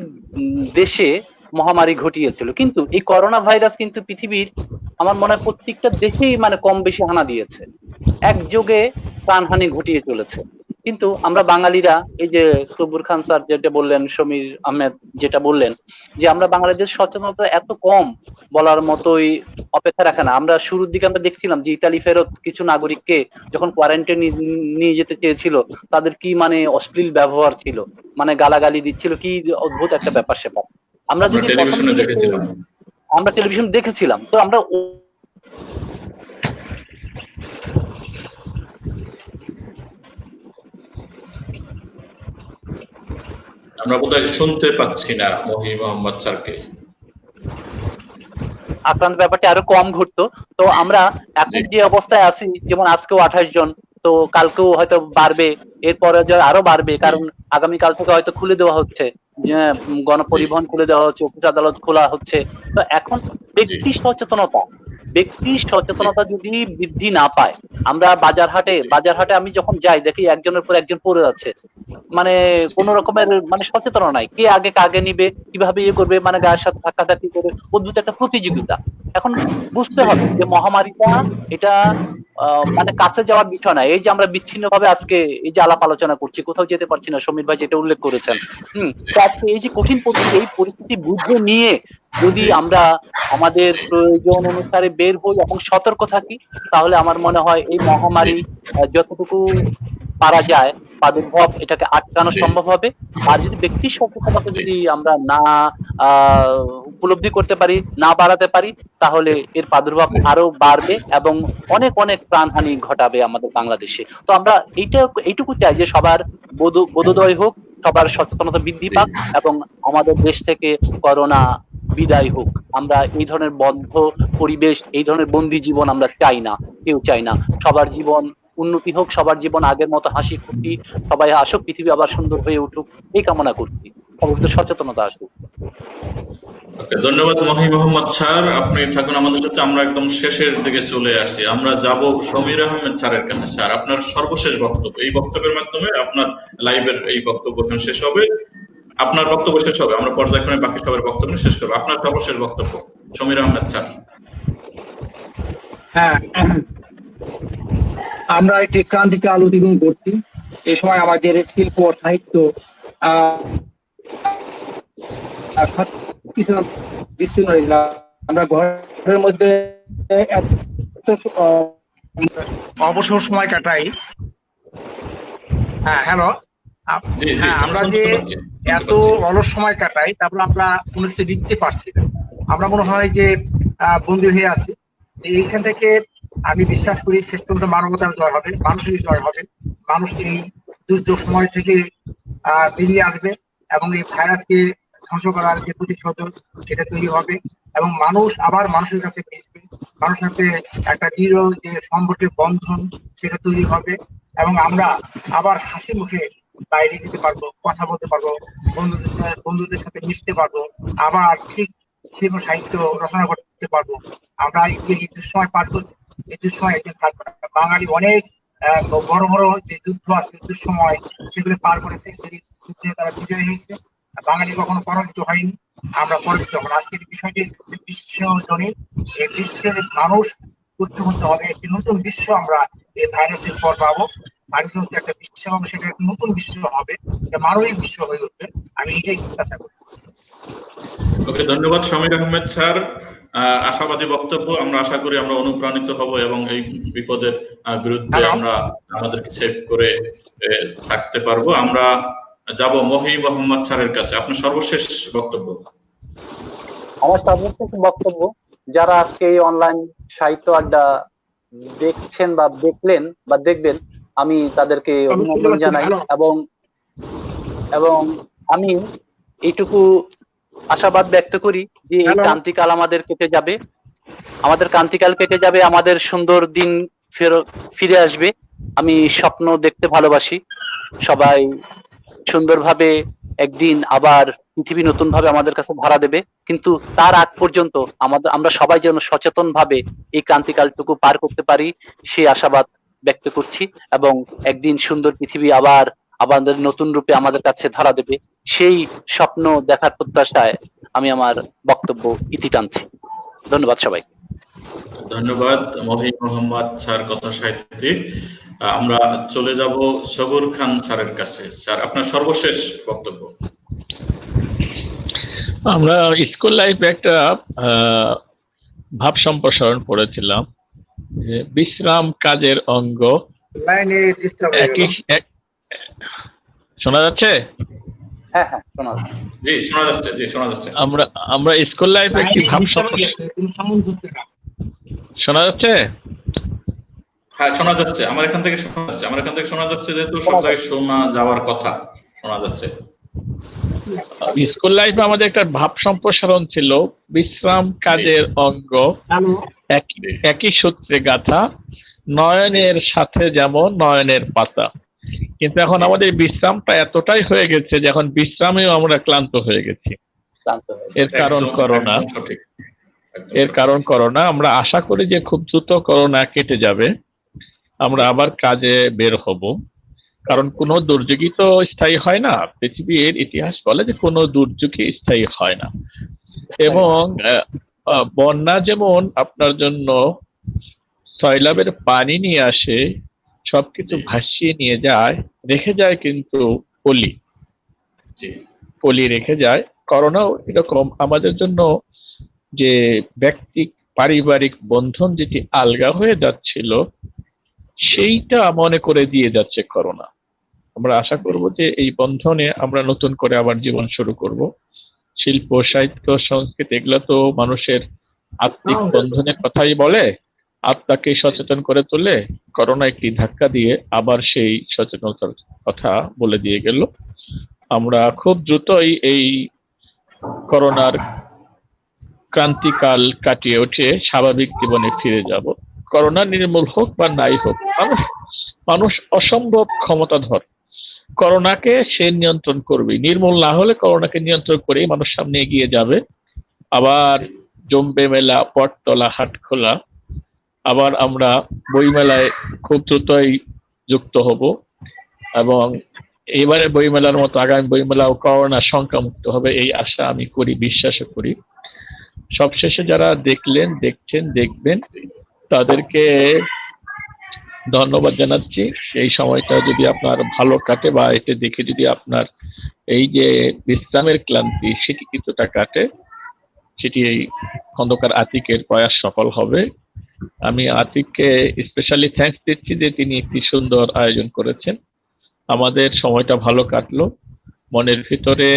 দেশে মহামারী ঘটিয়েছিল, কিন্তু এই করোনা ভাইরাস কিন্তু পৃথিবীর আমার মনে হয় প্রত্যেকটা দেশেই মানে কম বেশি হানা দিয়েছে, একযোগে প্রাণহানি ঘটিয়ে চলেছে। কিন্তু আমরা বাঙালিরা এই যে সবুর খান স্যার যেটা বললেন, সমীর আহমেদ যেটা বললেন, যে আমরা বাঙালিদের সচেতনতা এত কম, বলার মতোই অপেক্ষা রাখে না। আমরা শুরুর দিকে আমরা দেখছিলাম যে ইতালি ফেরত কিছু নাগরিককে যখন কোয়ারেন্টাইন নিয়ে যেতে চেয়েছিল, তাদের কি মানে অশ্লীল ব্যবহার ছিল, মানে গালাগালি দিচ্ছিল, কি অদ্ভুত একটা ব্যাপার স্যাপার। আমরা যদি আমরা টেলিভিশন দেখেছিলাম, তো আমরা আমরা বোধহয় শুনতে পাচ্ছি না মহি মোহাম্মদ স্যারকে। আক্রান্ত ব্যাপারটা আরো কম ঘটতো। তো আমরা এখন যে অবস্থায় আছি, যেমন আজকেও 28 জন, তো কালকেও হয়তো বাড়বে, এরপরে আরো বাড়বে, কারণ আগামীকাল থেকে হয়তো খুলে দেওয়া হচ্ছে, গণপরিবহন খুলে দেওয়া হচ্ছে, অফিস আদালত খোলা হচ্ছে। তো এখন ব্যক্তি সচেতনতা যদি বৃদ্ধি না পায়, আমরা বাজার হাটে আমি যখন যাই দেখি একজনের পর একজন পড়ে যাচ্ছে, মানে কোন রকমের মানে সচেতনতা নাই, কে আগে কাগে নিবে, কিভাবে ইয়ে করবে, মানে গায়ের সাথে ধাক্কাধাক্কি করে অদ্ভুত একটা প্রতিযোগিতা। এখন বুঝতে হবে যে মহামারীটা এটা মানে কাছে যাওয়ার বিষয় না। এই যে আমরা বিচ্ছিন্ন ভাবে আজকে এই যে আলাপ আলোচনা করছি, কোথাও যেতে পারছি না, সমীর ভাই যেটা উল্লেখ করেছেন, আজকে এই যে কঠিন পরিস্থিতি, এই পরিস্থিতি বুঝে নিয়ে যদি আমরা আমাদের প্রয়োজন অনুসারে বের হই এবং সতর্ক থাকি, তাহলে আমার মনে হয় এই মহামারী যতটুকু পারা যায় প্রাদুর্ভাব এটাকে আটকানো সম্ভব হবে। আর যদি ব্যক্তি সচেতনতা যদি আমরা না উপলব্ধি করতে পারি, না বাড়াতে পারি, তাহলে এর প্রাদুর্ভাব আরো বাড়বে এবং অনেক অনেক প্রাণহানি ঘটাবে আমাদের বাংলাদেশে। তো আমরা এইটুকু চাই যে সবার বোধোদয় হোক, সবার সচেতনতা বৃদ্ধি পাক এবং আমাদের দেশ থেকে করোনা বিদায় হোক। আমরা এই ধরনের বদ্ধ পরিবেশ, এই ধরনের বন্দি জীবন আমরা চাই না, কেউ চাই না। সবার জীবন উন্নতি হোক, সবার জীবন আগের মতো হাসি খুশি, সবাই আসুক, পৃথিবী আবার সুন্দর হয়ে উঠুক, এই কামনা করছি। অবশ্যই সচেতনতা আসুক। ধন্যবাদ মহি মোহাম্মদ স্যার, আপনি থাকুন আমাদের সাথে। আমরা একদম শেষের দিকে চলে আসি, আমরা যাব সমীর আহমেদ স্যারের কাছে। স্যার, আপনার সর্বশেষ বক্তব্য, এই বক্তব্যের মাধ্যমে আপনার লাইভের এই বক্তব্য শেষ হবে, আপনার বক্তব্য শেষ হবে, আমরা পর্যায়ক্রমে বাকি সবার বক্তব্য শেষ করবো। আপনার সর্বশেষ বক্তব্য সমীর আহমেদ স্যার। হ্যাঁ, আমরা একটি ক্রান্তিকে আলোচনা করছি। এই সময় আমাদের শিল্প সাহিত্য আমরা ঘরের মধ্যে অবসর সময় কাটাই। হ্যাঁ, হ্যালো, হ্যাঁ, আমরা যে এত অলস সময় কাটাই, তারপর আমরা কোনো কিছু লিখতে পারছি না, আমরা মনে হয় যে বন্দী হয়ে আছি। এইখান থেকে আমি বিশ্বাস করি শেষ পর্যন্ত মানবতার জয় হবে, মানুষের জয় হবে। মানুষ এই দুর্যোগ সময় থেকে বেরিয়ে আসবে এবং এই ভাইরাসকে ধ্বংস করার যে প্রতিশোধ সেটা তৈরি হবে এবং মানুষ আবার মানুষের কাছে মিশবে, মানুষের সাথে একটা দৃঢ় যে সম্পর্কের বন্ধন সেটা তৈরি হবে এবং আমরা আবার হাসি মুখে বাইরে যেতে পারবো, কথা বলতে পারবো, বন্ধুদের সাথে মিশতে পারবো, আবার ঠিক শিল্প সাহিত্য রচনা করতে পারবো। আমরা যে দুঃসময় পার করছি, এই দুঃসময় একদিন থাকবে না। বাঙালি অনেক বড় বড় যে যুদ্ধ আছে, দুঃসময় সেগুলো পার করেছে, সেই যুদ্ধে তারা বিজয়ী হয়েছে। বাঙালি কখনো পরাজিত হয়নি, আমরা পরাজিত হবো। আজকের বিষয়টি বিশ্বজনীন, এই বিশ্বের মানুষ উদ্বুদ্ধ হবে, একটি নতুন বিশ্ব আমরা এই ভাইরাসের পর পাবো। ভারতীয় হচ্ছে একটা বিশ্ব এবং সেটা একটা নতুন বিশ্ব হবে, মানবিক বিশ্ব হয়ে উঠবে। আমি এটাই চিন্তা করি। ওকে, ধন্যবাদ সমীর আহমেদ স্যার। আশাবাদী বক্তব্য, আমরা আশা করি আমরা অনুপ্রাণিত হব এবং এই বিপদের বিরুদ্ধে আমরা আমাদেরকে সেভ করে থাকতে পারবো। আমরা যাব মহি মোহাম্মদ স্যারের কাছে, আপনার সর্বশেষ বক্তব্য। আমার সর্বশেষ বক্তব্য, যারা আজকে এই অনলাইন সাহিত্য আড্ডা দেখছেন বা দেখলেন বা দেখবেন, আমি তাদেরকে অভিনন্দন জানাই এবং আমি এইটুকু আশাবাদ ব্যক্ত করি যে এই ক্রান্তিকাল আমাদের কেটে যাবে, আমাদের ক্রান্তিকাল কেটে যাবে, আমাদের সুন্দর দিন ফিরে আসবে। আমি স্বপ্ন দেখতে ভালোবাসি, সবাই সুন্দরভাবে একদিন আবার পৃথিবী নতুন ভাবে আমাদের কাছে ধরা দেবে। কিন্তু তার আগ পর্যন্ত আমরা সবাই যেন সচেতন ভাবে এই ক্রান্তিকালটুকু পার করতে পারি, সেই আশাবাদ ব্যক্ত করছি এবং একদিন সুন্দর পৃথিবী আবার আমাদের নতুন রূপে আমাদের কাছে ধরা দেবে, সেই স্বপ্ন দেখার প্রত্যাশায় আমি আমার বক্তব্য ইতি টানছি। ধন্যবাদ সবাই। ধন্যবাদ মহি মোহাম্মদ স্যার, কথা সাহিত্যিক। আমরা চলে যাব সবুর খান স্যারের কাছে। স্যার, আপনার সর্বশেষ বক্তব্য। আমরা স্কুল লাইফে একটা ভাব সম্প্রসারণ পড়েছিলাম যে বিশ্রাম কাজের অঙ্গ। শোনা যাচ্ছে? হ্যাঁ হ্যাঁ শোনা যাচ্ছে। জি শোনা যাচ্ছে, জি শোনা যাচ্ছে। আমরা স্কুল লাইফে কি ভাব শোনা যাচ্ছে? হ্যাঁ শোনা যাচ্ছে, আমার এখান থেকে শোনা যাচ্ছে, যেহেতু সব জায়গায় শোনা যাওয়ার কথা শোনা যাচ্ছে। স্কুল লাইফে আমাদের একটা ভাব সম্প্রসারণ ছিল, বিশ্রাম কাজের অঙ্গ, একই সূত্রে গাথা, নয়নের সাথে যেমন নয়নের পাতা। কিন্তু এখন আমাদের বিশ্রামটা এতটাই হয়ে গেছে যে এখন বিশ্রামেও আমরা ক্লান্ত হয়ে গেছি। এর কারণ করোনা। আমরা আশা করি যে খুব দ্রুত করোনা কেটে যাবে, আমরা আবার কাজে বের হব। কারণ কোনো দুর্যোগই তো স্থায়ী হয় না, পৃথিবীর ইতিহাস বলে যে কোনো দুর্যোগই স্থায়ী হয় না। এবং বন্যা যেমন আপনার জন্য সয়লাবের পানি নিয়ে আসে, সবকিছু ভাসিয়ে নিয়ে যায়, রেখে যায় কিন্তু পলি রেখে যায়। করোনাও এরকম আমাদের জন্য যে ব্যক্তিক পারিবারিক বন্ধন যেটি আলগা হয়ে যাচ্ছিল সেইটা মনে করে দিয়ে যাচ্ছে করোনা। আমরা আশা করব যে এই বন্ধনে আমরা নতুন করে আবার জীবন শুরু করব। শিল্প, সাহিত্য, সংস্কৃতি এগুলো তো মানুষের আত্মিক বন্ধনের কথাই বলে, আত্মাকে সচেতন করে তোলে। করোনা একটি ধাক্কা দিয়ে আবার সেই সচেতনতার কথা বলে দিয়ে গেল। আমরা খুব দ্রুতই এই করোনার ক্রান্তিকাল কাটিয়ে উঠে স্বাভাবিক জীবনে ফিরে যাব। করোনা নির্মূল হোক বা নাই হোক, মানুষ অসম্ভব ক্ষমতাধর। করোনাকে সে নিয়ন্ত্রণ করবে, নির্মূল না হলে করোনাকে নিয়ন্ত্রণ করেই মানুষ সামনে এগিয়ে যাবে। আবার জমবে মেলা, পটতলা, হাট খোলা। আবার আমরা বইমেলায় খুব দ্রুতই যুক্ত হব এবং এবারে বইমেলার মতো আগামী বইমেলাও করোনা সংক্রামুক্ত হবে এই আশা আমি করি, বিশ্বাস করি। সবশেষে যারা দেখলেন, দেখছেন, দেখবেন তাদেরকে ধন্যবাদ জানাচ্ছি। এই সময়টা যদি আপনার ভালো কাটে বা এতে দেখে যদি আপনার এই যে বিশ্রামের ক্লান্তি সেটি কিছুটা কাটে, সেটি এই খন্দকার আতিকের প্রয়াস সফল হবে। আমি আতিককে স্পেশালি থ্যাঙ্কস দিচ্ছি যে তিনি একটি সুন্দর আয়োজন করেছেন। আমাদের সময়টা ভালো কাটলো। মনের ভিতরে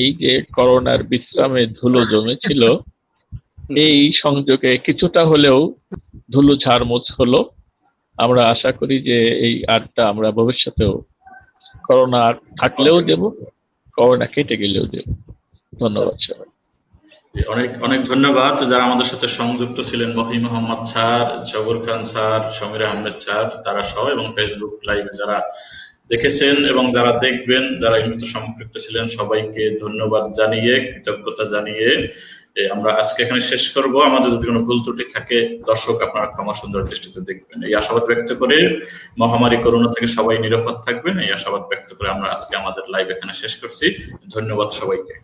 এই যে করোনার বিশ্রামে ধুলো জমেছিল, এই সংযোগে কিছুটা হলেও ধুলো ঝাড়মুছ হলো। আমরা আশা করি যে এই আড্ডা আমরা ভবিষ্যতেও করোনা থাকলেও দেব, করোনা কেটে গেলেও দেব। ধন্যবাদ সবাই। অনেক অনেক ধন্যবাদ যারা আমাদের সাথে সংযুক্ত ছিলেন, মহি Mohammad sir, Sabur Khan sir, Samir Ahmed sir, তারা সহ, এবং ফেসবুক লাইভে যারা দেখেছেন এবং যারা দেখবেন, যারা এই মুহূর্তে সম্পৃক্ত ছিলেন, সবাইকে ধন্যবাদ জানিয়ে, কৃতজ্ঞতা জানিয়ে আমরা আজকে এখানে শেষ করব। আমাদের যদি কোনো ভুল ত্রুটি থাকে দর্শক আপনারা ক্ষমা সুন্দর দৃষ্টিতে দেখবেন এই আশাবাদ ব্যক্ত করে, মহামারী করোনা থেকে সবাই নিরাপদ থাকবেন এই আশাবাদ ব্যক্ত করে আমরা আজকে আমাদের লাইভ এখানে শেষ করছি। ধন্যবাদ সবাইকে।